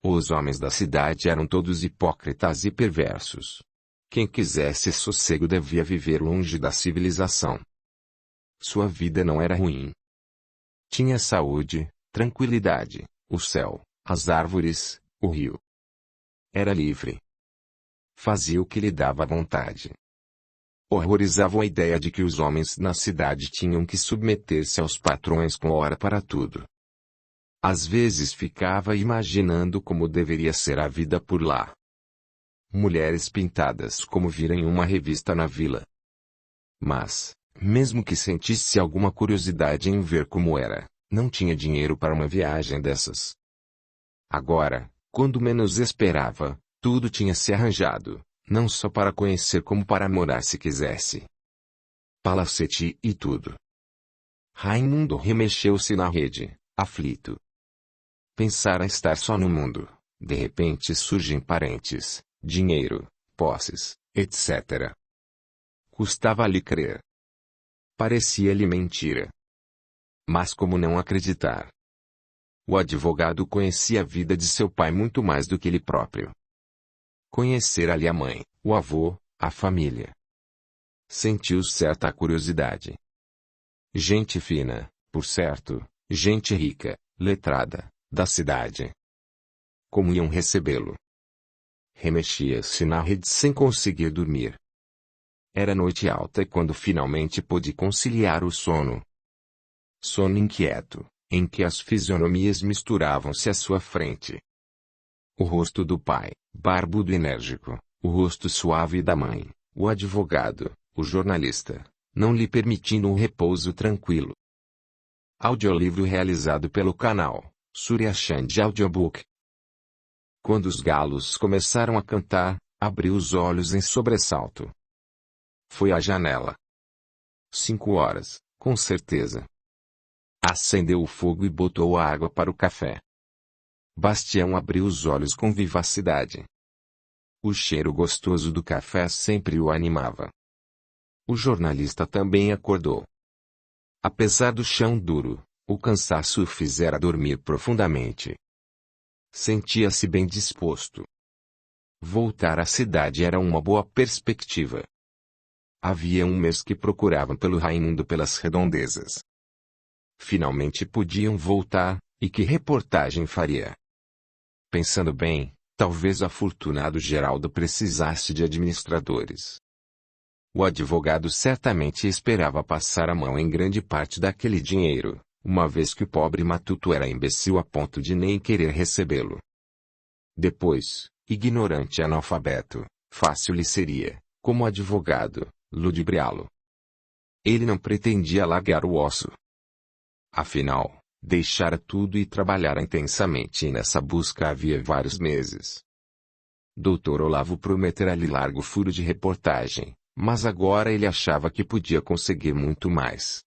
Speaker 1: Os homens da cidade eram todos hipócritas e perversos. Quem quisesse sossego devia viver longe da civilização. Sua vida não era ruim. Tinha saúde, tranquilidade, o céu, as árvores, o rio. Era livre. Fazia o que lhe dava vontade. Horrorizava a ideia de que os homens na cidade tinham que submeter-se aos patrões com hora para tudo. Às vezes ficava imaginando como deveria ser a vida por lá. Mulheres pintadas como vira em uma revista na vila. Mas, mesmo que sentisse alguma curiosidade em ver como era, não tinha dinheiro para uma viagem dessas. Agora, quando menos esperava, tudo tinha se arranjado, não só para conhecer como para morar se quisesse. Palacete e tudo. Raimundo remexeu-se na rede, aflito. Pensara estar só no mundo. De repente surgem parentes, dinheiro, posses, etc. Custava-lhe crer. Parecia-lhe mentira. Mas como não acreditar? O advogado conhecia a vida de seu pai muito mais do que ele próprio. Conhecera-lhe a mãe, o avô, a família. Sentiu certa curiosidade. Gente fina, por certo, gente rica, letrada, da cidade. Como iam recebê-lo? Remexia-se na rede sem conseguir dormir. Era noite alta quando finalmente pôde conciliar o sono. Sono inquieto, em que as fisionomias misturavam-se à sua frente. O rosto do pai, barbudo e enérgico, o rosto suave da mãe, o advogado, o jornalista, não lhe permitindo um repouso tranquilo. Audiolivro realizado pelo canal Surya Chand Audiobook. Quando os galos começaram a cantar, abriu os olhos em sobressalto. Foi à janela. 5 horas, com certeza. Acendeu o fogo e botou a água para o café. Bastião abriu os olhos com vivacidade. O cheiro gostoso do café sempre o animava. O jornalista também acordou. Apesar do chão duro, o cansaço o fizera dormir profundamente. Sentia-se bem disposto. Voltar à cidade era uma boa perspectiva. Havia um mês que procuravam pelo Raimundo pelas redondezas. Finalmente podiam voltar, e que reportagem faria? Pensando bem, talvez o afortunado Geraldo precisasse de administradores. O advogado certamente esperava passar a mão em grande parte daquele dinheiro, uma vez que o pobre matuto era imbecil a ponto de nem querer recebê-lo. Depois, ignorante e analfabeto, fácil lhe seria, como advogado, ludibriá-lo. Ele não pretendia largar o osso. Afinal, deixara tudo e trabalhara intensamente nessa busca havia vários meses. Dr. Olavo prometera-lhe largo furo de reportagem, mas agora ele achava que podia conseguir muito mais.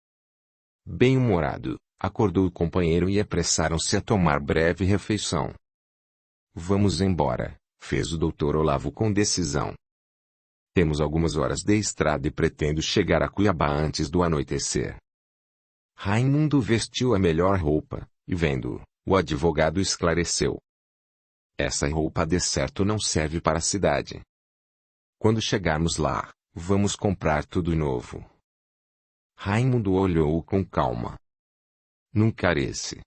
Speaker 1: Bem-humorado, acordou o companheiro e apressaram-se a tomar breve refeição. Vamos embora, fez o Dr. Olavo com decisão. Temos algumas horas de estrada e pretendo chegar a Cuiabá antes do anoitecer. Raimundo vestiu a melhor roupa, e vendo-o, o advogado esclareceu. Essa roupa de certo não serve para a cidade. Quando chegarmos lá, vamos comprar tudo novo. Raimundo olhou-o com calma. Não carece.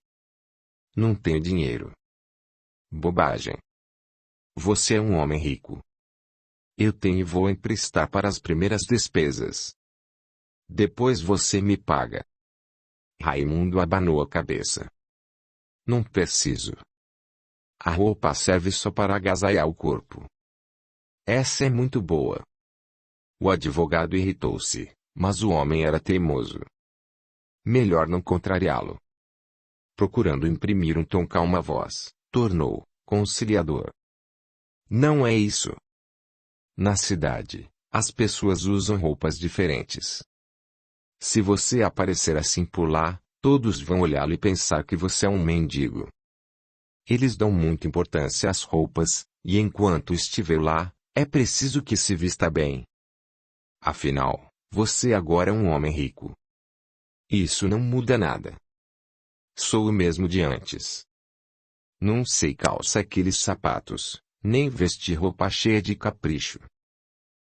Speaker 1: Não tenho dinheiro. Bobagem. Você é um homem rico. Eu tenho e vou emprestar para as primeiras despesas. Depois você me paga. Raimundo abanou a cabeça. Não preciso. A roupa serve só para agasalhar o corpo. Essa é muito boa. O advogado irritou-se, mas o homem era teimoso. Melhor não contrariá-lo. Procurando imprimir um tom calma à voz, tornou, conciliador. Não é isso. Na cidade, as pessoas usam roupas diferentes. Se você aparecer assim por lá, todos vão olhá-lo e pensar que você é um mendigo. Eles dão muita importância às roupas, e enquanto estiver lá, é preciso que se vista bem. Afinal, você agora é um homem rico. Isso não muda nada. Sou o mesmo de antes. Não sei calçar aqueles sapatos, nem vestir roupa cheia de capricho.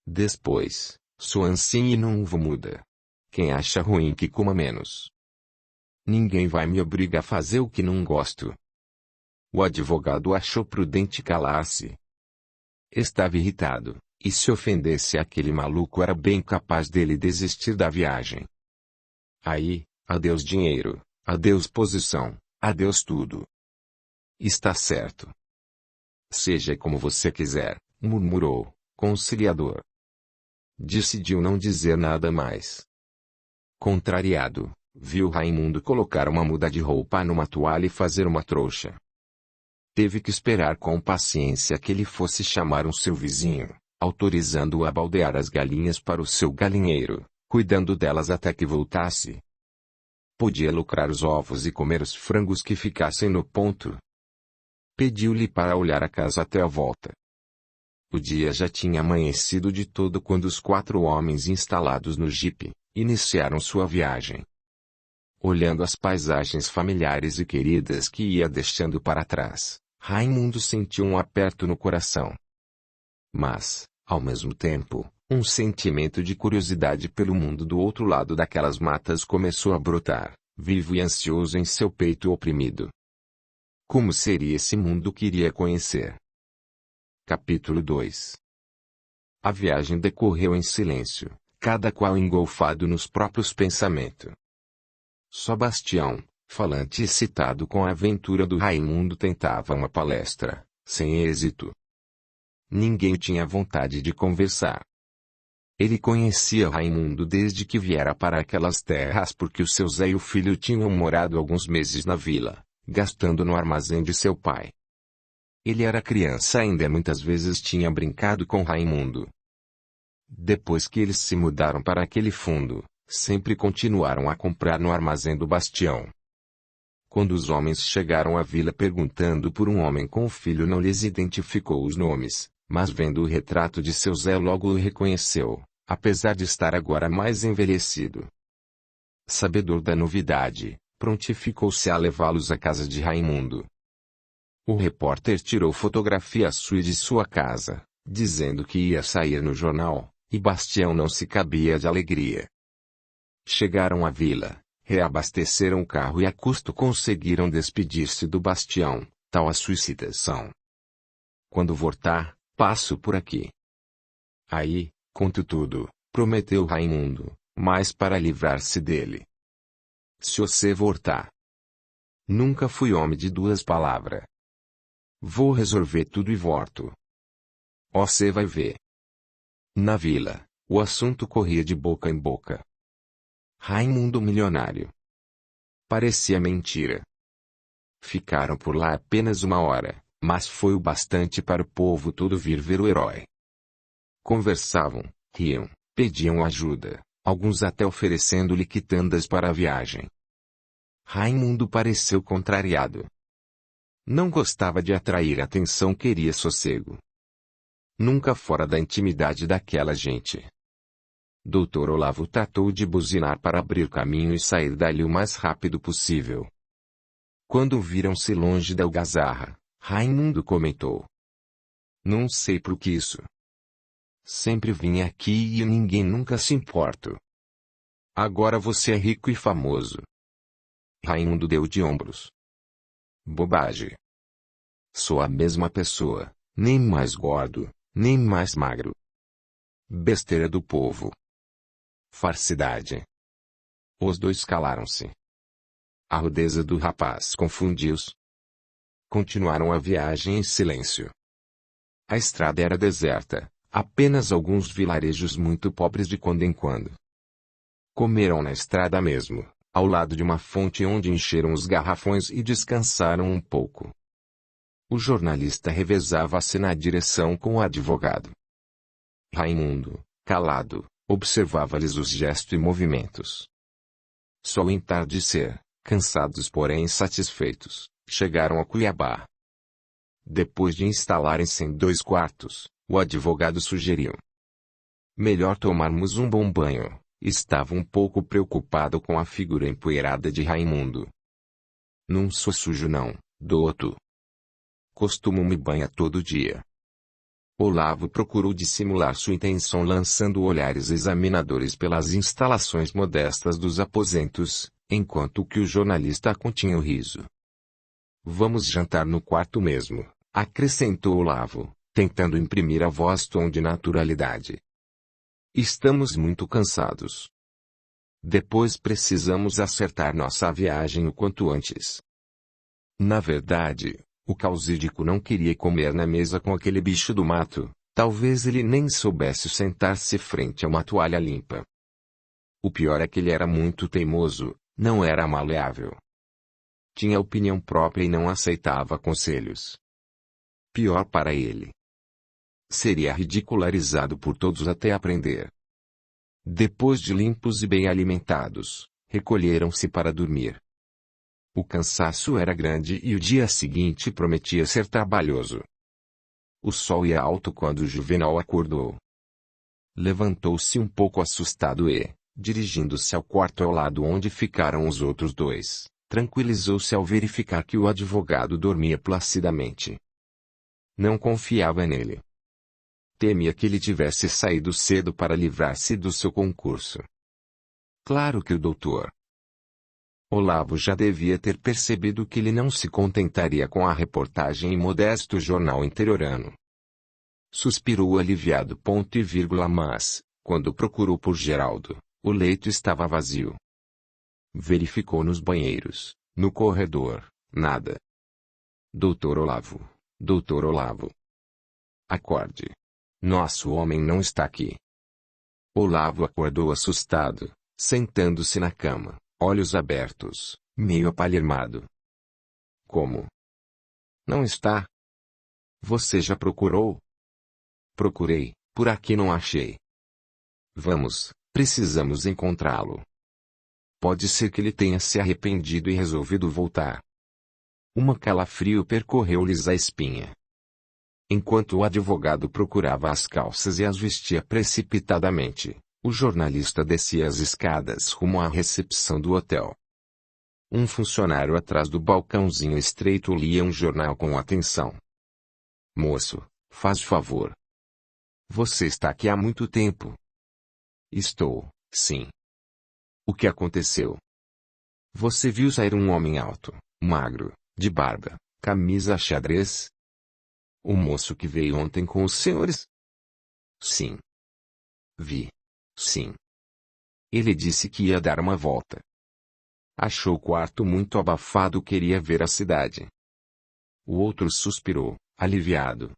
Speaker 1: Depois, sou assim e não muda. Quem acha ruim que coma menos. Ninguém vai me obrigar a fazer o que não gosto. O advogado achou prudente calar-se. Estava irritado, e se ofendesse aquele maluco era bem capaz dele desistir da viagem. Aí, adeus dinheiro, adeus posição, adeus tudo. Está certo. Seja como você quiser, murmurou, conciliador. Decidiu não dizer nada mais. Contrariado, viu Raimundo colocar uma muda de roupa numa toalha e fazer uma trouxa. Teve que esperar com paciência que ele fosse chamar seu vizinho, autorizando-o a baldear as galinhas para o seu galinheiro, cuidando delas até que voltasse. Podia lucrar os ovos e comer os frangos que ficassem no ponto. Pediu-lhe para olhar a casa até a volta. O dia já tinha amanhecido de todo quando os 4 homens instalados no jipe iniciaram sua viagem. Olhando as paisagens familiares e queridas que ia deixando para trás, Raimundo sentiu um aperto no coração. Mas, ao mesmo tempo, um sentimento de curiosidade pelo mundo do outro lado daquelas matas começou a brotar, vivo e ansioso em seu peito oprimido. Como seria esse mundo que iria conhecer? Capítulo 2. A viagem decorreu em silêncio, cada qual engolfado nos próprios pensamentos. Só Bastião, falante e excitado com a aventura do Raimundo, tentava uma palestra, sem êxito. Ninguém tinha vontade de conversar. Ele conhecia Raimundo desde que viera para aquelas terras porque o seu Zé e o filho tinham morado alguns meses na vila, gastando no armazém de seu pai. Ele era criança ainda e muitas vezes tinha brincado com Raimundo. Depois que eles se mudaram para aquele fundo, sempre continuaram a comprar no armazém do Bastião. Quando os homens chegaram à vila perguntando por um homem com o filho, não lhes identificou os nomes, mas vendo o retrato de seu Zé logo o reconheceu, apesar de estar agora mais envelhecido. Sabedor da novidade, prontificou-se a levá-los à casa de Raimundo. O repórter tirou fotografia sua e de sua casa, dizendo que ia sair no jornal, e Bastião não se cabia de alegria. Chegaram à vila, reabasteceram o carro e a custo conseguiram despedir-se do Bastião, tal a sua excitação. Quando voltar, passo por aqui. Aí, conto tudo, prometeu Raimundo, mas para livrar-se dele. Se você voltar. Nunca fui homem de 2 palavras. Vou resolver tudo e volto. Você vai ver. Na vila, o assunto corria de boca em boca. Raimundo milionário. Parecia mentira. Ficaram por lá apenas 1 hora, mas foi o bastante para o povo todo vir ver o herói. Conversavam, riam, pediam ajuda, alguns até oferecendo-lhe quitandas para a viagem. Raimundo pareceu contrariado. Não gostava de atrair atenção, queria sossego. Nunca fora da intimidade daquela gente. Dr. Olavo tratou de buzinar para abrir caminho e sair dali o mais rápido possível. Quando viram-se longe da algazarra, Raimundo comentou: Não sei por que isso. Sempre vim aqui e ninguém nunca se importa. Agora você é rico e famoso. Raimundo deu de ombros. Bobagem. Sou a mesma pessoa, nem mais gordo, nem mais magro. Besteira do povo. Farsidade. Os dois calaram-se. A rudeza do rapaz confundiu-os. Continuaram a viagem em silêncio. A estrada era deserta, apenas alguns vilarejos muito pobres de quando em quando. Comeram na estrada mesmo, ao lado de uma fonte onde encheram os garrafões e descansaram um pouco. O jornalista revezava-se na direção com o advogado. Raimundo, calado, observava-lhes os gestos e movimentos. Só ao entardecer, cansados porém satisfeitos, chegaram a Cuiabá. Depois de instalarem-se em 2 quartos, o advogado sugeriu: melhor tomarmos um bom banho. Estava um pouco preocupado com a figura empoeirada de Raimundo. Não sou sujo não, doutor. Costumo me banhar todo dia. Olavo procurou dissimular sua intenção lançando olhares examinadores pelas instalações modestas dos aposentos, enquanto que o jornalista continha o riso. Vamos jantar no quarto mesmo, acrescentou Olavo, tentando imprimir à voz tom de naturalidade. Estamos muito cansados. Depois precisamos acertar nossa viagem o quanto antes. Na verdade, o causídico não queria comer na mesa com aquele bicho do mato, talvez ele nem soubesse sentar-se frente a uma toalha limpa. O pior é que ele era muito teimoso, não era maleável. Tinha opinião própria e não aceitava conselhos. Pior para ele. Seria ridicularizado por todos até aprender. Depois de limpos e bem alimentados, recolheram-se para dormir. O cansaço era grande e o dia seguinte prometia ser trabalhoso. O sol ia alto quando Juvenal acordou. Levantou-se um pouco assustado e, dirigindo-se ao quarto ao lado onde ficaram os outros 2, tranquilizou-se ao verificar que o advogado dormia placidamente. Não confiava nele. Temia que ele tivesse saído cedo para livrar-se do seu concurso. Claro que o doutor Olavo já devia ter percebido que ele não se contentaria com a reportagem em modesto jornal interiorano. Suspirou aliviado. Mas, quando procurou por Geraldo, o leito estava vazio. Verificou nos banheiros, no corredor, nada. Doutor Olavo, doutor Olavo. Acorde. Nosso homem não está aqui. Olavo acordou assustado, sentando-se na cama, olhos abertos, meio apalhirmado. Como? Não está? Você já procurou? Procurei, por aqui não achei. Vamos, precisamos encontrá-lo. Pode ser que ele tenha se arrependido e resolvido voltar. Uma calafrio percorreu-lhes a espinha. Enquanto o advogado procurava as calças e as vestia precipitadamente, o jornalista descia as escadas rumo à recepção do hotel. Um funcionário atrás do balcãozinho estreito lia um jornal com atenção. Moço, faz favor. Você está aqui há muito tempo. Estou, sim. O que aconteceu? Você viu sair um homem alto, magro, de barba, camisa xadrez? O moço que veio ontem com os senhores? Sim. Vi. Sim. Ele disse que ia dar uma volta. Achou o quarto muito abafado, queria ver a cidade. O outro suspirou, aliviado.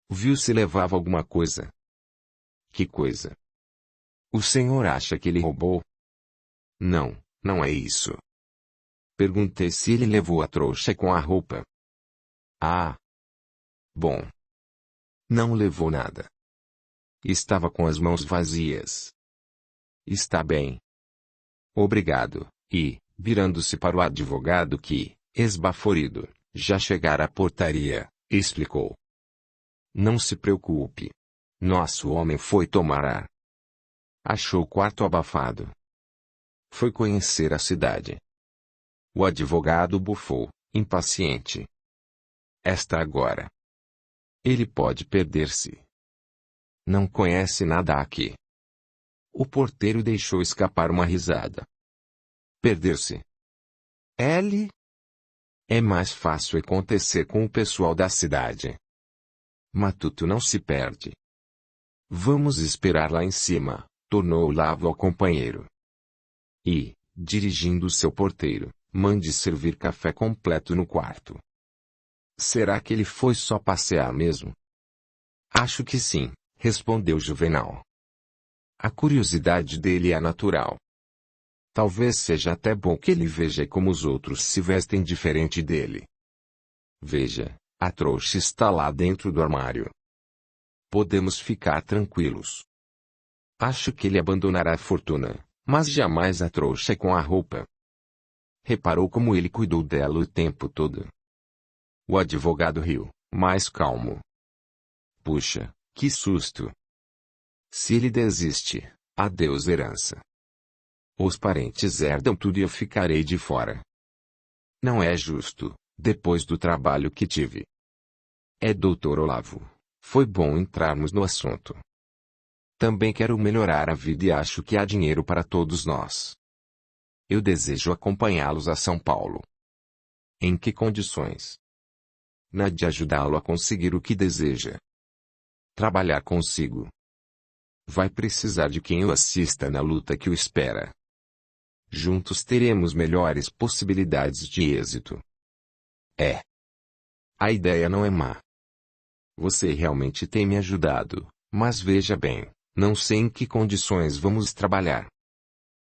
Speaker 1: Viu se levava alguma coisa. Que coisa? O senhor acha que ele roubou? Não, não é isso. Perguntei se ele levou a trouxa com a roupa. Ah. Bom. Não levou nada. Estava com as mãos vazias. Está bem. Obrigado, e, virando-se para o advogado que, esbaforido, já chegara à portaria, explicou. Não se preocupe. Nosso homem foi tomar ar. Achou o quarto abafado. Foi conhecer a cidade. O advogado bufou, impaciente. Esta agora. Ele pode perder-se. Não conhece nada aqui. O porteiro deixou escapar uma risada. Perder-se. Ele? É mais fácil acontecer com o pessoal da cidade. Matuto não se perde. Vamos esperar lá em cima, tornou Olavo ao companheiro. E, dirigindo o seu porteiro, mande servir café completo no quarto. Será que ele foi só passear mesmo? Acho que sim, respondeu Juvenal. A curiosidade dele é natural. Talvez seja até bom que ele veja como os outros se vestem diferente dele. Veja, a trouxa está lá dentro do armário. Podemos ficar tranquilos. Acho que ele abandonará a fortuna, mas jamais a trouxa com a roupa. Reparou como ele cuidou dela o tempo todo. O advogado riu, mais calmo. Puxa, que susto! Se ele desiste, adeus herança. Os parentes herdam tudo e eu ficarei de fora. Não é justo, depois do trabalho que tive. Dr. Olavo, foi bom entrarmos no assunto. Também quero melhorar a vida e acho que há dinheiro para todos nós. Eu desejo acompanhá-los a São Paulo. Em que condições? Na de ajudá-lo a conseguir o que deseja. Trabalhar consigo. Vai precisar de quem o assista na luta que o espera. Juntos teremos melhores possibilidades de êxito. A ideia não é má. Você realmente tem me ajudado, mas veja bem, não sei em que condições vamos trabalhar.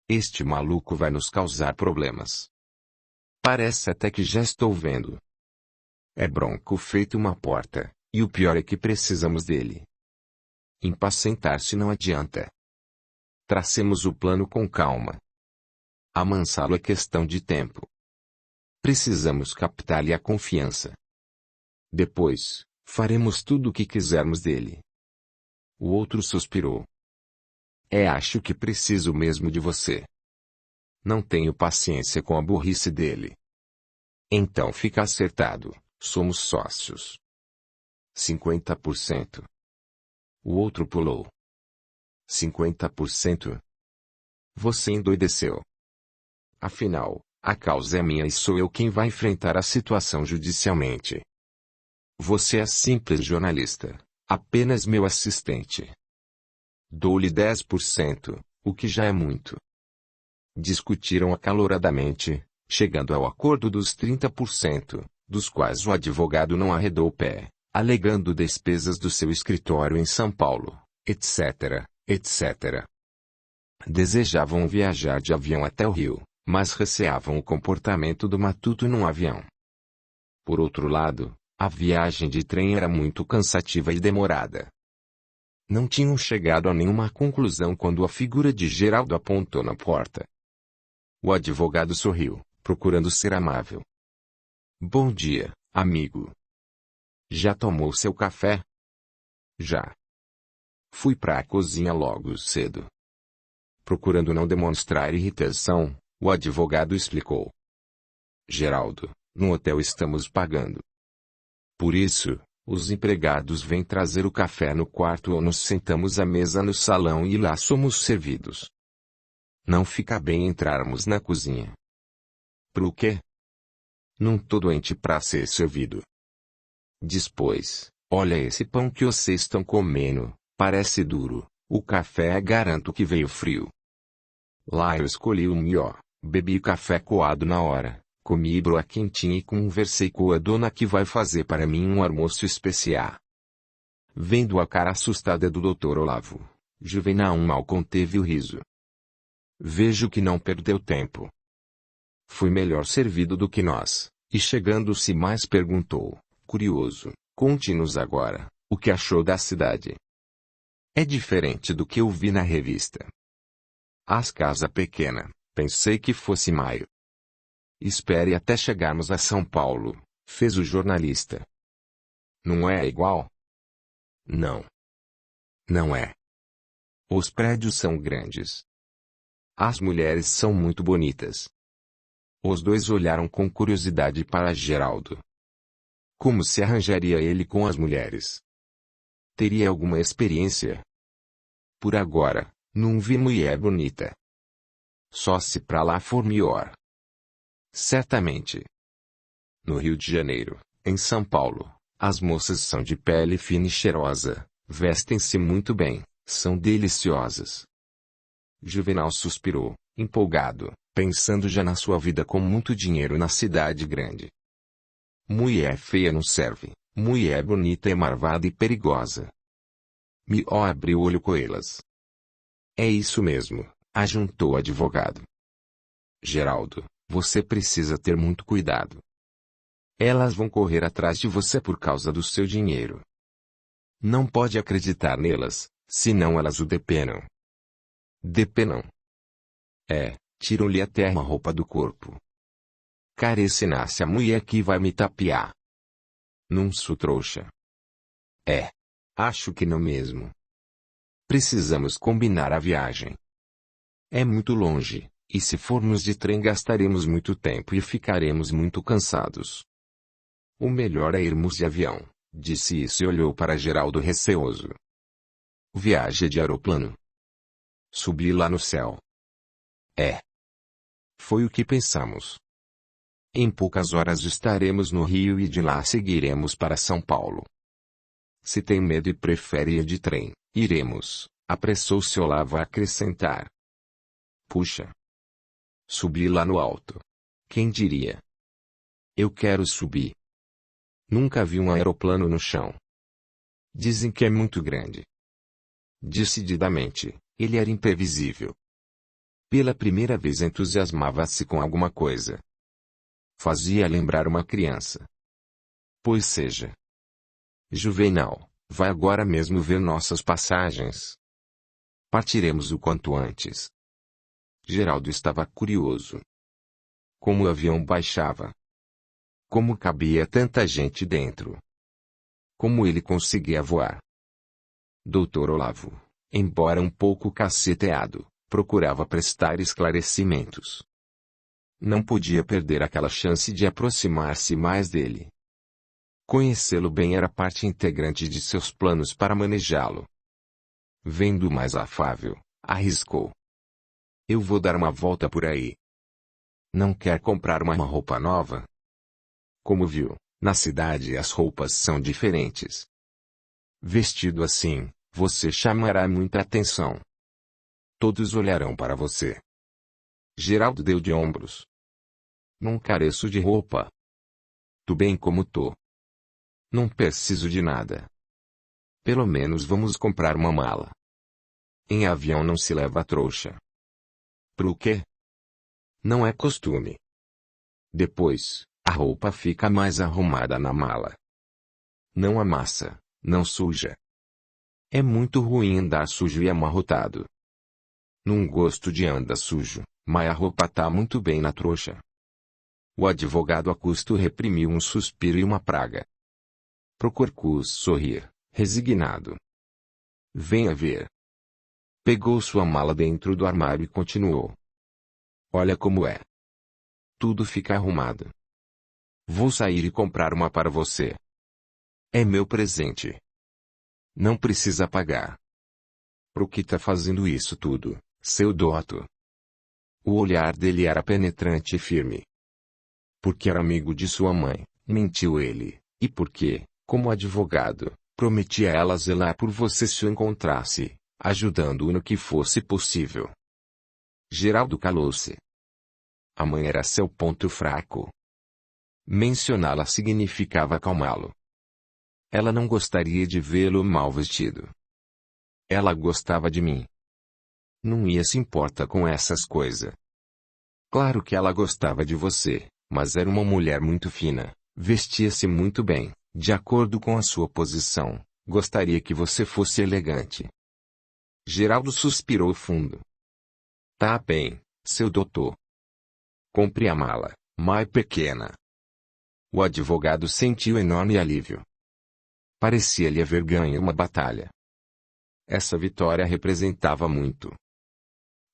Speaker 1: Este maluco vai nos causar problemas. Parece até que já estou vendo. É bronco feito uma porta, e o pior é que precisamos dele. Impacientar-se não adianta. Tracemos o plano com calma. Amansá-lo é questão de tempo. Precisamos captar-lhe a confiança. Depois, faremos tudo o que quisermos dele. O outro suspirou. Acho que preciso mesmo de você. Não tenho paciência com a burrice dele. Então fica acertado, somos sócios. 50%. O outro pulou. 50%? Você endoideceu. Afinal, a causa é minha e sou eu quem vai enfrentar a situação judicialmente. Você é simples jornalista, apenas meu assistente. Dou-lhe 10%, o que já é muito. Discutiram acaloradamente, chegando ao acordo dos 30%, dos quais o advogado não arredou o pé, alegando despesas do seu escritório em São Paulo, etc., etc. Desejavam viajar de avião até o Rio, mas receavam o comportamento do matuto num avião. Por outro lado, a viagem de trem era muito cansativa e demorada. Não tinham chegado a nenhuma conclusão quando a figura de Geraldo apontou na porta. O advogado sorriu, procurando ser amável. Bom dia, amigo. Já tomou seu café? Já. Fui para a cozinha logo cedo. Procurando não demonstrar irritação, o advogado explicou. Geraldo, no hotel estamos pagando. Por isso, os empregados vêm trazer o café no quarto ou nos sentamos à mesa no salão e lá somos servidos. Não fica bem entrarmos na cozinha. Pro quê? Não tô doente pra ser servido. Depois, olha esse pão que vocês estão comendo, parece duro, o café garanto que veio frio. Lá eu escolhi o melhor, bebi café coado na hora. Comi broa quentinha e conversei com a dona que vai fazer para mim um almoço especial. Vendo a cara assustada do Dr. Olavo, Juvenal mal conteve o riso. Vejo que não perdeu tempo. Fui melhor servido do que nós, e chegando-se mais perguntou, curioso, conte-nos agora, o que achou da cidade. É diferente do que eu vi na revista. As casa pequena, pensei que fosse maio. Espere até chegarmos a São Paulo, fez o jornalista. Não é igual? Não. Não é. Os prédios são grandes. As mulheres são muito bonitas. Os dois olharam com curiosidade para Geraldo. Como se arranjaria ele com as mulheres? Teria alguma experiência? Por agora, não vi mulher bonita. Só se pra lá for melhor. Certamente. No Rio de Janeiro, em São Paulo, as moças são de pele fina e cheirosa, vestem-se muito bem, são deliciosas. Juvenal suspirou, empolgado, pensando já na sua vida com muito dinheiro na cidade grande. Mulher feia não serve, mulher bonita é marvada e perigosa. Me abre o olho com elas. É isso mesmo, ajuntou o advogado. Geraldo, você precisa ter muito cuidado. Elas vão correr atrás de você por causa do seu dinheiro. Não pode acreditar nelas, senão elas o depenam. Depenam? É, tiram-lhe até uma roupa do corpo. Carecinasse a mulher que vai me tapear. Não sou trouxa. É. Acho que não mesmo. Precisamos combinar a viagem. É muito longe, e se formos de trem gastaremos muito tempo e ficaremos muito cansados. O melhor é irmos de avião, disse isso e olhou para Geraldo receoso. Viagem de aeroplano. Subir lá no céu. É. Foi o que pensamos. Em poucas horas estaremos no Rio e de lá seguiremos para São Paulo. Se tem medo e prefere ir de trem, iremos, apressou-se Olavo a acrescentar. Puxa! Subir lá no alto. Quem diria? Eu quero subir. Nunca vi um aeroplano no chão. Dizem que é muito grande. Decididamente, ele era imprevisível. Pela primeira vez entusiasmava-se com alguma coisa. Fazia lembrar uma criança. Pois seja. Juvenal, vai agora mesmo ver nossas passagens. Partiremos o quanto antes. Geraldo estava curioso. Como o avião baixava. Como cabia tanta gente dentro. Como ele conseguia voar. Doutor Olavo, embora um pouco caceteado, procurava prestar esclarecimentos. Não podia perder aquela chance de aproximar-se mais dele. Conhecê-lo bem era parte integrante de seus planos para manejá-lo. Vendo mais afável, arriscou. Eu vou dar uma volta por aí. Não quer comprar uma roupa nova? Como viu, na cidade as roupas são diferentes. Vestido assim, você chamará muita atenção. Todos olharão para você. Geraldo deu de ombros. Não careço de roupa. Tô bem como tô. Não preciso de nada. Pelo menos vamos comprar uma mala. Em avião não se leva trouxa. Pro quê? Não é costume. Depois, a roupa fica mais arrumada na mala. Não amassa, não suja. É muito ruim andar sujo e amarrotado. Não gosto de andar sujo, mas a roupa tá muito bem na trouxa. O advogado a custo reprimiu um suspiro e uma praga. Procurou sorrir, resignado. Venha ver. Pegou sua mala dentro do armário e continuou. Olha como é. Tudo fica arrumado. Vou sair e comprar uma para você. É meu presente. Não precisa pagar. Por que tá fazendo isso tudo, seu doto? O olhar dele era penetrante e firme. Porque era amigo de sua mãe, mentiu ele, e porque, como advogado, prometia a ela zelar por você se o encontrasse, ajudando-o no que fosse possível. Geraldo calou-se. A mãe era seu ponto fraco. Mencioná-la significava acalmá-lo. Ela não gostaria de vê-lo mal vestido. Ela gostava de mim. Não ia se importar com essas coisas. Claro que ela gostava de você, mas era uma mulher muito fina, vestia-se muito bem, de acordo com a sua posição, gostaria que você fosse elegante. Geraldo suspirou fundo. Tá bem, seu doutor. Compre a mala, mais pequena. O advogado sentiu enorme alívio. Parecia-lhe haver ganho uma batalha. Essa vitória representava muito.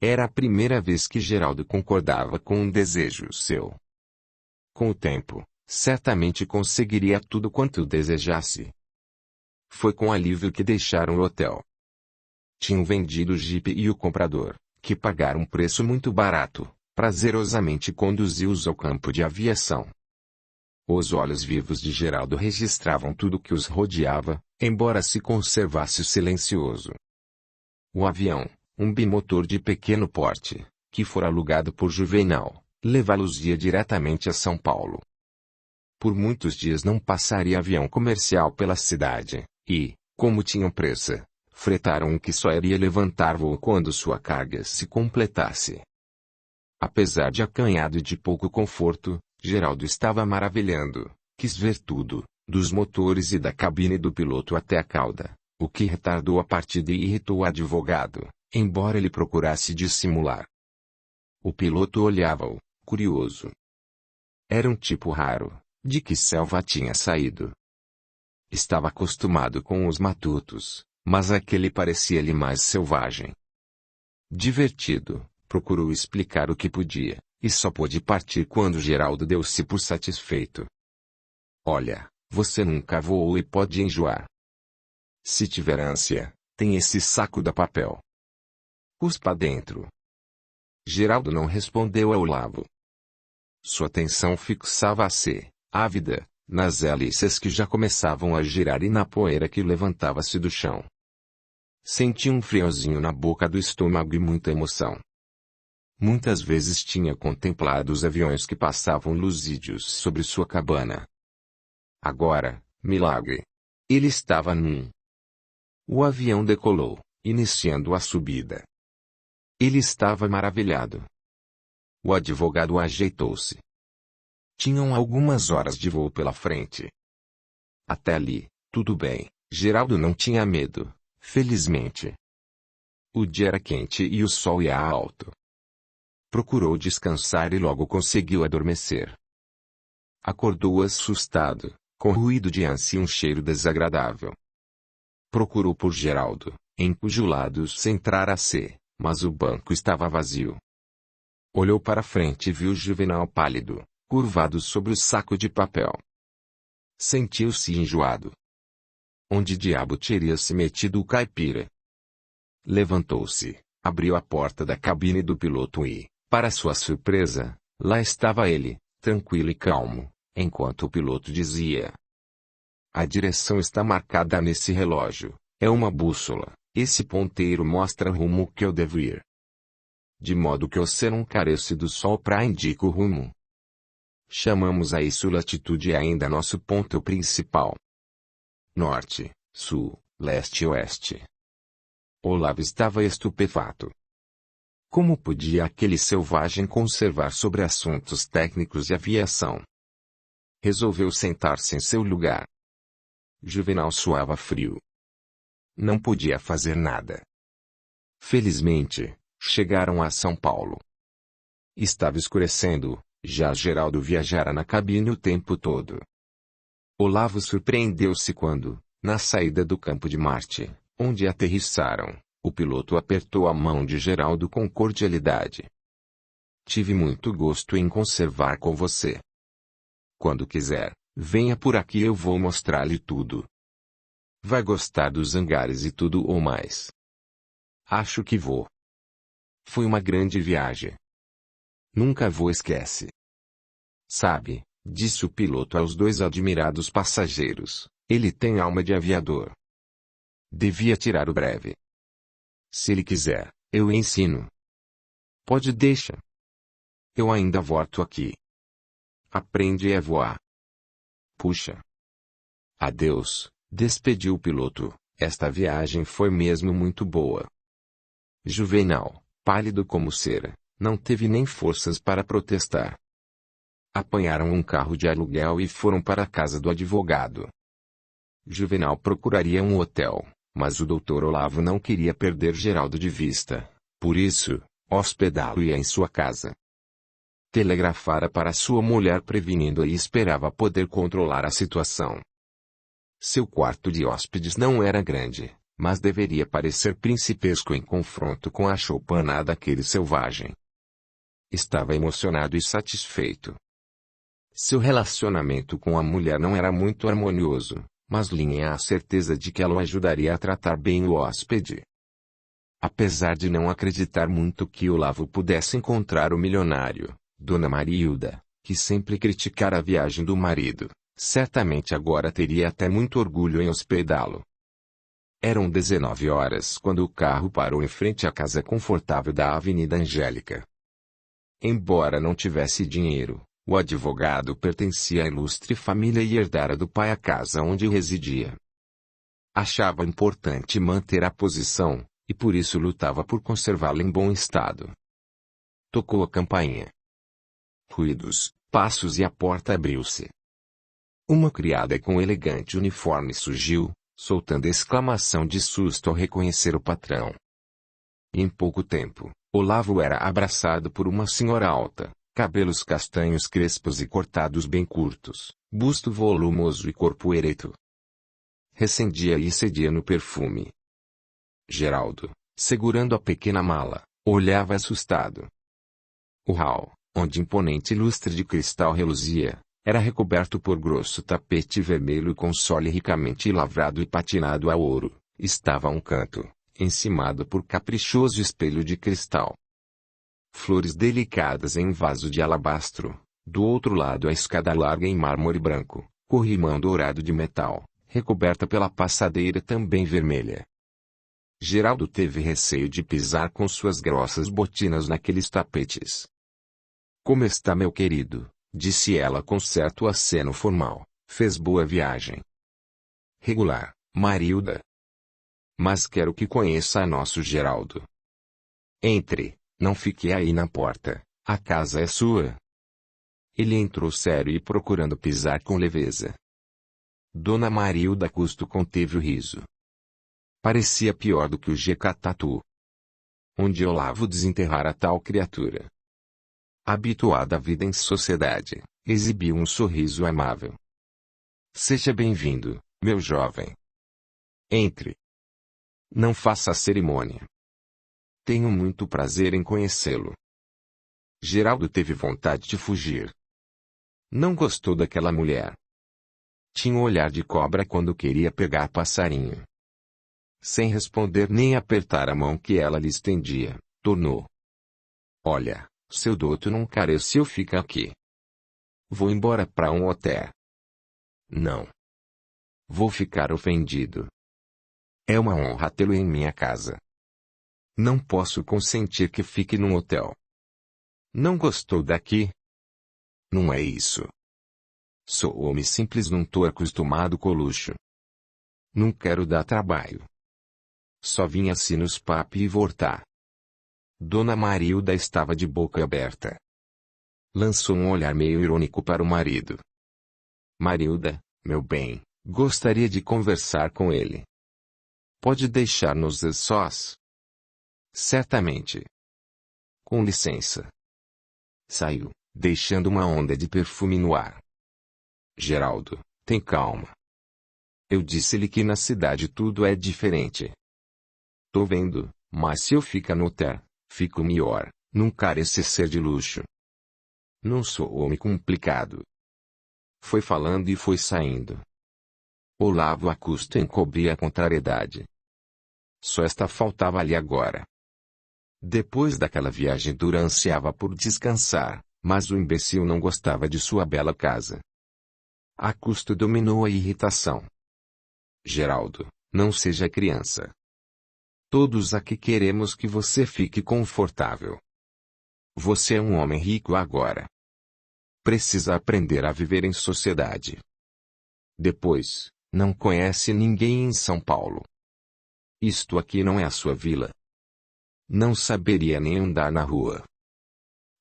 Speaker 1: Era a primeira vez que Geraldo concordava com um desejo seu. Com o tempo, certamente conseguiria tudo quanto desejasse. Foi com alívio que deixaram o hotel. Tinham vendido o jipe e o comprador, que pagaram um preço muito barato, prazerosamente conduziu-os ao campo de aviação. Os olhos vivos de Geraldo registravam tudo que os rodeava, embora se conservasse silencioso. O avião, um bimotor de pequeno porte, que fora alugado por Juvenal, levá-los-ia diretamente a São Paulo. Por muitos dias não passaria avião comercial pela cidade, e, como tinham pressa, fretaram um que só iria levantar voo quando sua carga se completasse. Apesar de acanhado e de pouco conforto, Geraldo estava maravilhando. Quis ver tudo, dos motores e da cabine do piloto até a cauda, o que retardou a partida e irritou o advogado, embora ele procurasse dissimular. O piloto olhava-o, curioso. Era um tipo raro. De que selva tinha saído? Estava acostumado com os matutos, mas aquele parecia-lhe mais selvagem. Divertido, procurou explicar o que podia, e só pôde partir quando Geraldo deu-se por satisfeito. Olha, você nunca voou e pode enjoar. Se tiver ânsia, tem esse saco da papel. Cuspa dentro. Geraldo não respondeu a Olavo. Sua atenção fixava-se, ávida, nas hélices que já começavam a girar e na poeira que levantava-se do chão. Sentia um friozinho na boca do estômago e muita emoção. Muitas vezes tinha contemplado os aviões que passavam luzídios sobre sua cabana. Agora, milagre. Ele estava num. O avião decolou, iniciando a subida. Ele estava maravilhado. O advogado ajeitou-se. Tinham algumas horas de voo pela frente. Até ali, tudo bem, Geraldo não tinha medo, felizmente. O dia era quente e o sol ia alto. Procurou descansar e logo conseguiu adormecer. Acordou assustado, com ruído de ânsia e um cheiro desagradável. Procurou por Geraldo, em cujo lado se entrara-se, mas o banco estava vazio. Olhou para frente e viu Juvenal pálido, curvado sobre o saco de papel. Sentiu-se enjoado. Onde diabo teria se metido o caipira? Levantou-se, abriu a porta da cabine do piloto e, para sua surpresa, lá estava ele, tranquilo e calmo, enquanto o piloto dizia: a direção está marcada nesse relógio, é uma bússola, esse ponteiro mostra o rumo que eu devo ir. De modo que você não carece do sol para indicar o rumo. Chamamos a isso latitude e ainda nosso ponto principal. Norte, sul, leste e oeste. Olavo estava estupefato. Como podia aquele selvagem conservar sobre assuntos técnicos de aviação? Resolveu sentar-se em seu lugar. Juvenal suava frio. Não podia fazer nada. Felizmente, chegaram a São Paulo. Estava escurecendo, já Geraldo viajara na cabine o tempo todo. Olavo surpreendeu-se quando, na saída do campo de Marte, onde aterrissaram, o piloto apertou a mão de Geraldo com cordialidade. Tive muito gosto em conservar com você. Quando quiser, venha por aqui e eu vou mostrar-lhe tudo. Vai gostar dos hangares e tudo ou mais. Acho que vou. Foi uma grande viagem. Nunca vou esquecer. Sabe, disse o piloto aos dois admirados passageiros, ele tem alma de aviador. Devia tirar o breve. Se ele quiser, eu ensino. Pode deixar. Eu ainda volto aqui. Aprende a voar. Puxa. Adeus, despediu o piloto, esta viagem foi mesmo muito boa. Juvenal, pálido como cera, não teve nem forças para protestar. Apanharam um carro de aluguel e foram para a casa do advogado. Juvenal procuraria um hotel, mas o Dr. Olavo não queria perder Geraldo de vista, por isso, hospedá-lo-ia em sua casa. Telegrafara para sua mulher prevenindo-a e esperava poder controlar a situação. Seu quarto de hóspedes não era grande, mas deveria parecer principesco em confronto com a choupana daquele selvagem. Estava emocionado e satisfeito. Seu relacionamento com a mulher não era muito harmonioso, mas tinha a certeza de que ela o ajudaria a tratar bem o hóspede. Apesar de não acreditar muito que Olavo pudesse encontrar o milionário, Dona Marilda, que sempre criticara a viagem do marido, certamente agora teria até muito orgulho em hospedá-lo. Eram 19 horas quando o carro parou em frente à casa confortável da Avenida Angélica. Embora não tivesse dinheiro, o advogado pertencia à ilustre família e herdara do pai a casa onde residia. Achava importante manter a posição, e por isso lutava por conservá-la em bom estado. Tocou a campainha. Ruídos, passos e a porta abriu-se. Uma criada com elegante uniforme surgiu, soltando exclamação de susto ao reconhecer o patrão. Em pouco tempo, Olavo era abraçado por uma senhora alta, cabelos castanhos crespos e cortados bem curtos, busto volumoso e corpo ereto. Recendia e cedia no perfume. Geraldo, segurando a pequena mala, olhava assustado. O hall, onde imponente lustre de cristal reluzia, era recoberto por grosso tapete vermelho com sole ricamente lavrado e patinado a ouro. Estava a um canto, encimado por caprichoso espelho de cristal. Flores delicadas em vaso de alabastro. Do outro lado a escada larga em mármore branco, corrimão dourado de metal, recoberta pela passadeira também vermelha. Geraldo teve receio de pisar com suas grossas botinas naqueles tapetes. "Como está, meu querido?", disse ela com certo aceno formal. "Fez boa viagem?" "Regular, Marilda. Mas quero que conheça a nosso Geraldo. Entre, não fique aí na porta, a casa é sua." Ele entrou sério e procurando pisar com leveza. Dona Marilda a custo conteve o riso. Parecia pior do que o Jecatatu. Onde Olavo desenterrara tal criatura? Habituada à vida em sociedade, exibiu um sorriso amável. "Seja bem-vindo, meu jovem. Entre. Não faça cerimônia. Tenho muito prazer em conhecê-lo." Geraldo teve vontade de fugir. Não gostou daquela mulher. Tinha um olhar de cobra quando queria pegar passarinho. Sem responder nem apertar a mão que ela lhe estendia, tornou. "Olha, seu douto não careceu fica aqui. Vou embora para um hotel." "Não. Vou ficar ofendido. É uma honra tê-lo em minha casa. Não posso consentir que fique num hotel." "Não gostou daqui?" "Não é isso. Sou homem simples, não tô acostumado com luxo. Não quero dar trabalho. Só vim assim nos papi e voltar." Dona Marilda estava de boca aberta. Lançou um olhar meio irônico para o marido. "Marilda, meu bem, gostaria de conversar com ele. Pode deixar-nos a sós?" "Certamente. Com licença." Saiu, deixando uma onda de perfume no ar. "Geraldo, tem calma. Eu disse-lhe que na cidade tudo é diferente." "Tô vendo, mas se eu ficar no hotel, fico melhor, não carecer ser de luxo." "Não sou homem complicado." Foi falando e foi saindo. Olavo a custo encobria a contrariedade. Só esta faltava ali agora. Depois daquela viagem dura ansiava por descansar, mas o imbecil não gostava de sua bela casa. A custo dominou a irritação. "Geraldo, não seja criança. Todos aqui queremos que você fique confortável. Você é um homem rico agora. Precisa aprender a viver em sociedade. Depois, não conhece ninguém em São Paulo. Isto aqui não é a sua vila. Não saberia nem andar na rua.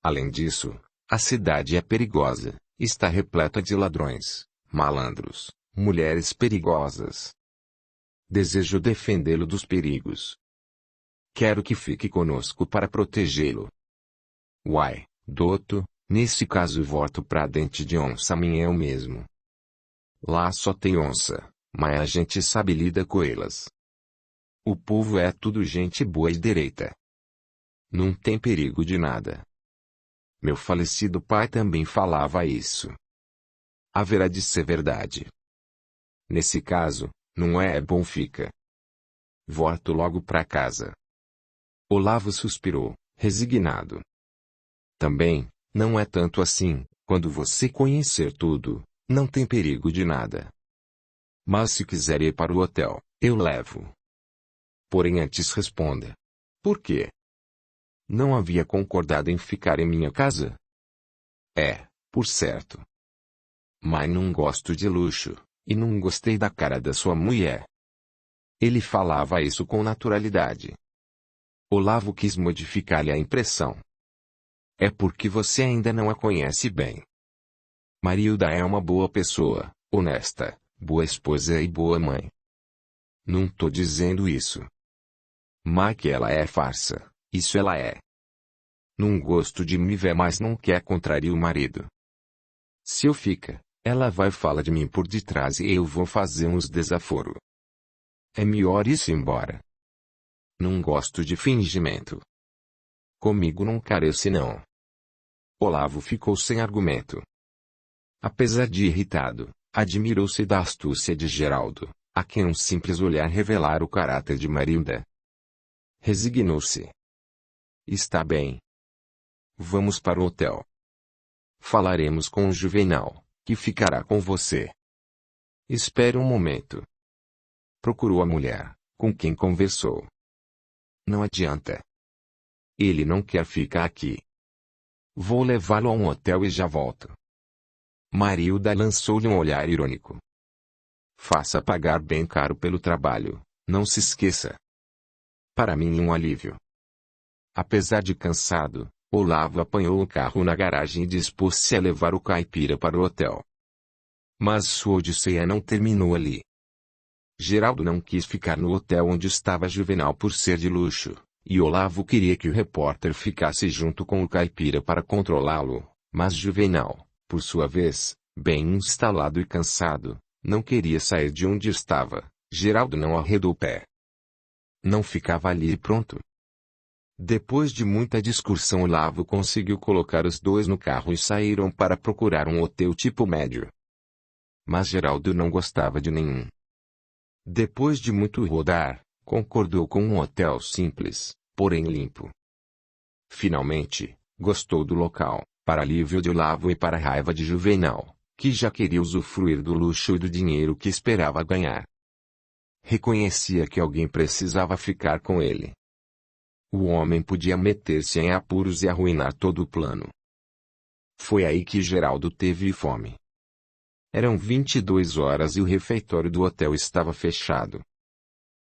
Speaker 1: Além disso, a cidade é perigosa, está repleta de ladrões, malandros, mulheres perigosas. Desejo defendê-lo dos perigos. Quero que fique conosco para protegê-lo." "Uai, douto, nesse caso voto pra dente de onça minha é o mesmo. Lá só tem onça, mas a gente sabe lida com elas. O povo é tudo gente boa e direita. Não tem perigo de nada." Meu falecido pai também falava isso. Haverá de ser verdade. Nesse caso, não é bom fica. Volto logo pra casa. Olavo suspirou, resignado. Também, não é tanto assim, quando você conhecer tudo, não tem perigo de nada. Mas se quiser ir para o hotel, eu levo. Porém antes responda. Por quê? Não havia concordado em ficar em minha casa? É, por certo. Mas não gosto de luxo, e não gostei da cara da sua mulher. Ele falava isso com naturalidade. Olavo quis modificar-lhe a impressão. É porque você ainda não a conhece bem. Marilda é uma boa pessoa, honesta, boa esposa e boa mãe. Não tô dizendo isso. Mas que ela é farsa, isso ela é. Não gosto de me ver, mas não quer contrariar o marido. Se eu ficar, ela vai falar de mim por detrás e eu vou fazer uns desaforo. É melhor isso embora. Não gosto de fingimento. Comigo não carece não. Olavo ficou sem argumento. Apesar de irritado, admirou-se da astúcia de Geraldo, a quem um simples olhar revelara o caráter de Marilda. Resignou-se. Está bem. Vamos para o hotel. Falaremos com o Juvenal, que ficará com você. Espere um momento. Procurou a mulher, com quem conversou. Não adianta. Ele não quer ficar aqui. Vou levá-lo a um hotel e já volto. Marilda lançou-lhe um olhar irônico. Faça pagar bem caro pelo trabalho, não se esqueça. Para mim um alívio. Apesar de cansado, Olavo apanhou o carro na garagem e dispôs-se a levar o caipira para o hotel. Mas sua odisseia não terminou ali. Geraldo não quis ficar no hotel onde estava Juvenal por ser de luxo, e Olavo queria que o repórter ficasse junto com o caipira para controlá-lo, mas Juvenal, por sua vez, bem instalado e cansado, não queria sair de onde estava. Geraldo não arredou o pé. Não ficava ali e pronto. Depois de muita discussão, Olavo conseguiu colocar os dois no carro e saíram para procurar um hotel tipo médio. Mas Geraldo não gostava de nenhum. Depois de muito rodar, concordou com um hotel simples, porém limpo. Finalmente, gostou do local, para alívio de Olavo e para a raiva de Juvenal, que já queria usufruir do luxo e do dinheiro que esperava ganhar. Reconhecia que alguém precisava ficar com ele. O homem podia meter-se em apuros e arruinar todo o plano. Foi aí que Geraldo teve fome. Eram 22 horas e o refeitório do hotel estava fechado.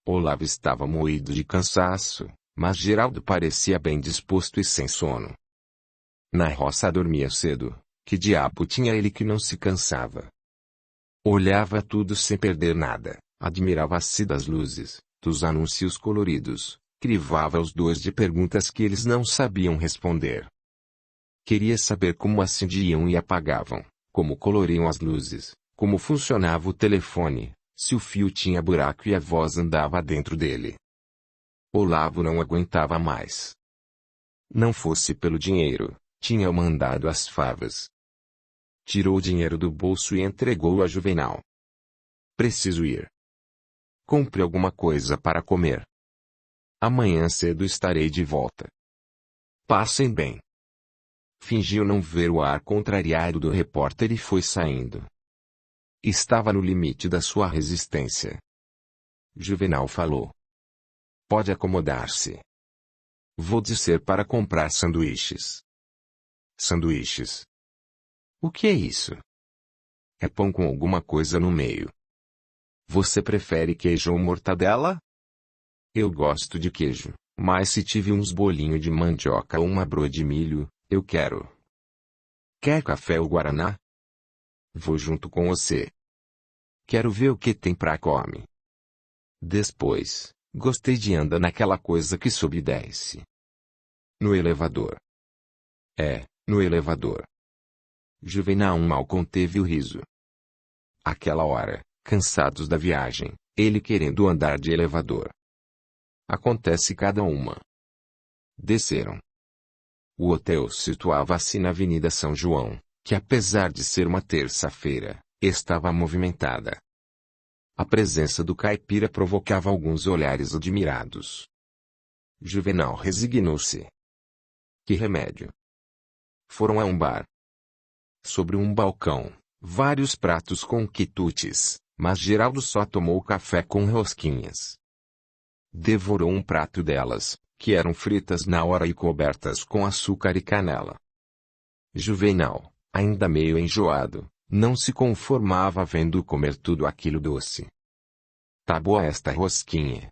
Speaker 1: Olavo estava moído de cansaço, mas Geraldo parecia bem disposto e sem sono. Na roça dormia cedo, que diabo tinha ele que não se cansava? Olhava tudo sem perder nada, admirava-se das luzes, dos anúncios coloridos, crivava os dois de perguntas que eles não sabiam responder. Queria saber como acendiam e apagavam, como coloriam as luzes, como funcionava o telefone, se o fio tinha buraco e a voz andava dentro dele. Olavo não aguentava mais. Não fosse pelo dinheiro, tinha mandado as favas. Tirou o dinheiro do bolso e entregou-o a Juvenal. Preciso ir. Compre alguma coisa para comer. Amanhã cedo estarei de volta. Passem bem. Fingiu não ver o ar contrariado do repórter e foi saindo. Estava no limite da sua resistência. Juvenal falou. Pode acomodar-se. Vou descer para comprar sanduíches. Sanduíches. O que é isso? É pão com alguma coisa no meio. Você prefere queijo ou mortadela? Eu gosto de queijo, mas se tiver uns bolinhos de mandioca ou uma broa de milho, eu quero. Quer café ou guaraná? Vou junto com você. Quero ver o que tem pra comer. Depois, gostei de andar naquela coisa que sobe e desce. No elevador. No elevador. Juvenal mal conteve o riso. Aquela hora, cansados da viagem, ele querendo andar de elevador. Acontece cada uma. Desceram. O hotel situava-se na Avenida São João, que apesar de ser uma terça-feira, estava movimentada. A presença do caipira provocava alguns olhares admirados. Juvenal resignou-se. Que remédio! Foram a um bar. Sobre um balcão, vários pratos com quitutes, mas Geraldo só tomou café com rosquinhas. Devorou um prato delas, que eram fritas na hora e cobertas com açúcar e canela. Juvenal, ainda meio enjoado, não se conformava vendo comer tudo aquilo doce. Tá boa esta rosquinha.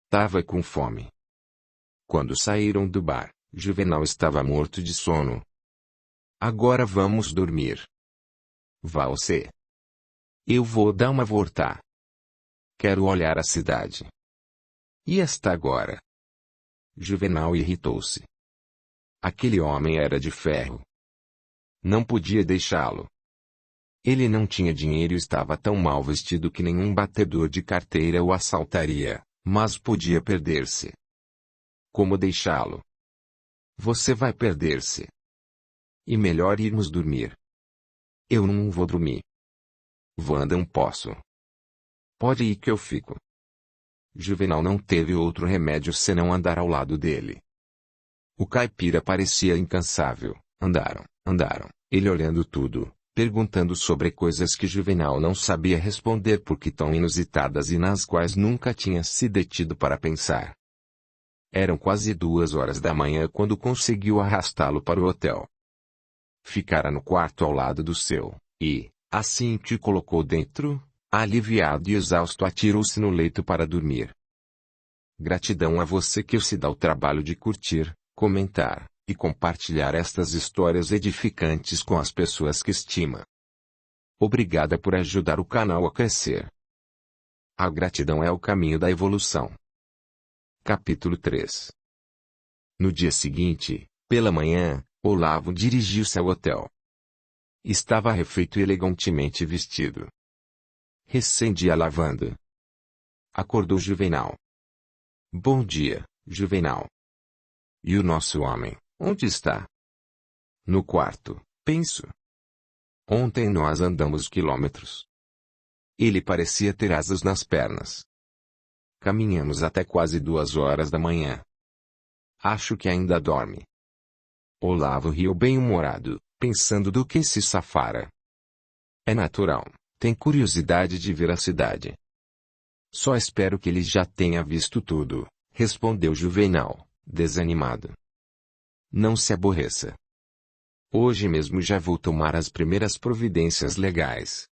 Speaker 1: Tava com fome. Quando saíram do bar, Juvenal estava morto de sono. Agora vamos dormir. Vá você. Eu vou dar uma volta. Quero olhar a cidade. E esta agora? Juvenal irritou-se. Aquele homem era de ferro. Não podia deixá-lo. Ele não tinha dinheiro e estava tão mal vestido que nenhum batedor de carteira o assaltaria, mas podia perder-se. Como deixá-lo? Você vai perder-se. E melhor irmos dormir. Eu não vou dormir. Wanda, não posso. Pode ir que eu fico. Juvenal não teve outro remédio senão andar ao lado dele. O caipira parecia incansável. Andaram, ele olhando tudo, perguntando sobre coisas que Juvenal não sabia responder porque tão inusitadas e nas quais nunca tinha se detido para pensar. Eram quase 2 horas da manhã quando conseguiu arrastá-lo para o hotel. Ficara no quarto ao lado do seu, e, assim que o colocou dentro, aliviado e exausto atirou-se no leito para dormir. Gratidão a você que se dá o trabalho de curtir, comentar e compartilhar estas histórias edificantes com as pessoas que estima. Obrigada por ajudar o canal a crescer. A gratidão é o caminho da evolução. Capítulo 3. No dia seguinte, pela manhã, Olavo dirigiu-se ao hotel. Estava refeito e elegantemente vestido. Recendia a lavanda. Acordou Juvenal. Bom dia, Juvenal. E o nosso homem, onde está? No quarto, penso. Ontem nós andamos quilômetros. Ele parecia ter asas nas pernas. Caminhamos até quase 2 horas da manhã. Acho que ainda dorme. Olavo riu bem-humorado, pensando do que se safara. É natural, tem curiosidade de ver a cidade. Só espero que ele já tenha visto tudo, respondeu Juvenal, desanimado. Não se aborreça. Hoje mesmo já vou tomar as primeiras providências legais.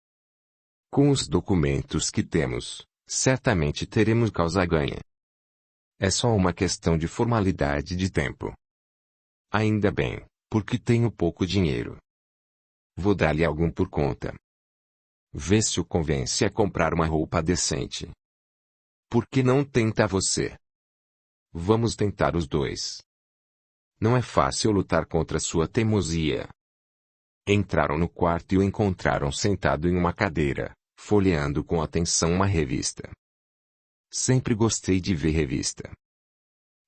Speaker 1: Com os documentos que temos, certamente teremos causa ganha. É só uma questão de formalidade de tempo. Ainda bem, porque tenho pouco dinheiro. Vou dar-lhe algum por conta. Vê se o convence a comprar uma roupa decente. Por que não tenta você? Vamos tentar os dois. Não é fácil lutar contra sua teimosia. Entraram no quarto e o encontraram sentado em uma cadeira, folheando com atenção uma revista. Sempre gostei de ver revista.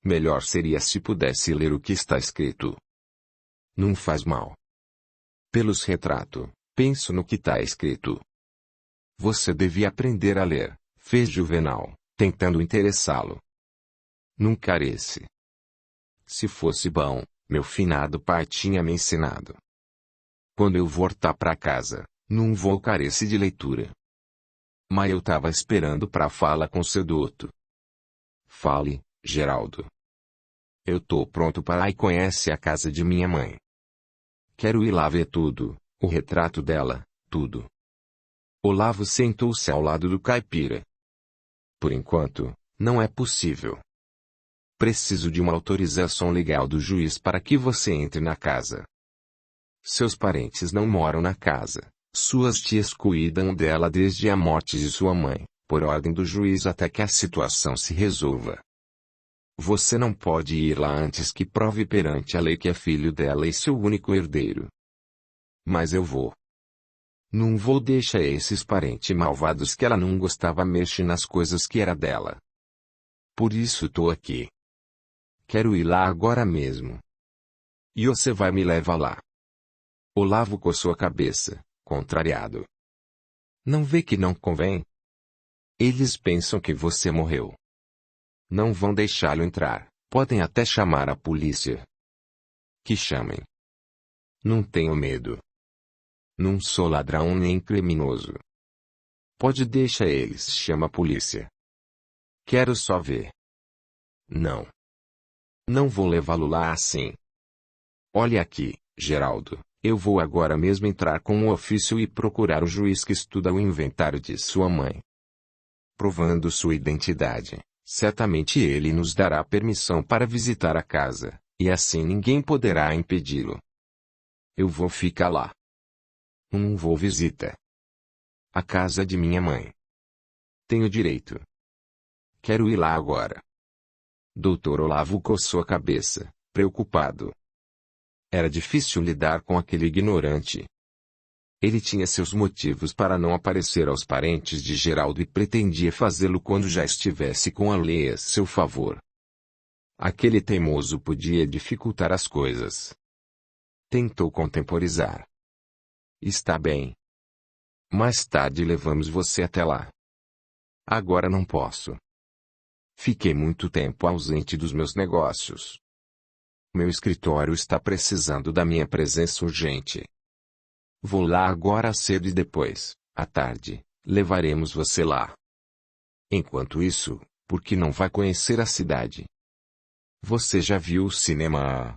Speaker 1: Melhor seria se pudesse ler o que está escrito. Não faz mal. Pelos retratos, penso no que está escrito. Você devia aprender a ler, fez Juvenal, tentando interessá-lo. Não carece. Se fosse bom, meu finado pai tinha me ensinado. Quando eu voltar para casa, não vou carecer de leitura. Mas eu tava esperando pra fala com seu douto. Fale, Geraldo. Eu tô pronto para ir conhece a casa de minha mãe. Quero ir lá ver tudo, o retrato dela, tudo. Olavo sentou-se ao lado do caipira. Por enquanto, não é possível. Preciso de uma autorização legal do juiz para que você entre na casa. Seus parentes não moram na casa. Suas tias cuidam dela desde a morte de sua mãe, por ordem do juiz até que a situação se resolva. Você não pode ir lá antes que prove perante a lei que é filho dela e seu único herdeiro. Mas eu vou. Não vou deixar esses parentes malvados que ela não gostava mexer nas coisas que era dela. Por isso tô aqui. Quero ir lá agora mesmo. E você vai me levar lá. Olavo coçou a cabeça, contrariado. Não vê que não convém? Eles pensam que você morreu. Não vão deixá-lo entrar, podem até chamar a polícia. Que chamem. Não tenho medo. Não sou ladrão nem criminoso. Pode deixar eles, chama a polícia. Quero só ver. Não. Não vou levá-lo lá assim. Olha aqui, Geraldo, eu vou agora mesmo entrar com um ofício e procurar o juiz que estuda o inventário de sua mãe. Provando sua identidade, certamente ele nos dará permissão para visitar a casa, E assim ninguém poderá impedi-lo. Eu vou ficar lá. Não vou visita. A casa de minha mãe. Tenho direito. Quero ir lá agora. Doutor Olavo coçou a cabeça, preocupado. Era difícil lidar com aquele ignorante. Ele tinha seus motivos para não aparecer aos parentes de Geraldo e pretendia fazê-lo quando já estivesse com a lei a seu favor. Aquele teimoso podia dificultar as coisas. Tentou contemporizar. Está bem. Mais tarde levamos você até lá. Agora não posso. Fiquei muito tempo ausente dos meus negócios. Meu escritório está precisando da minha presença urgente. Vou lá agora cedo e depois, à tarde, levaremos você lá. Enquanto isso, por que não vai conhecer a cidade? Você já viu o cinema?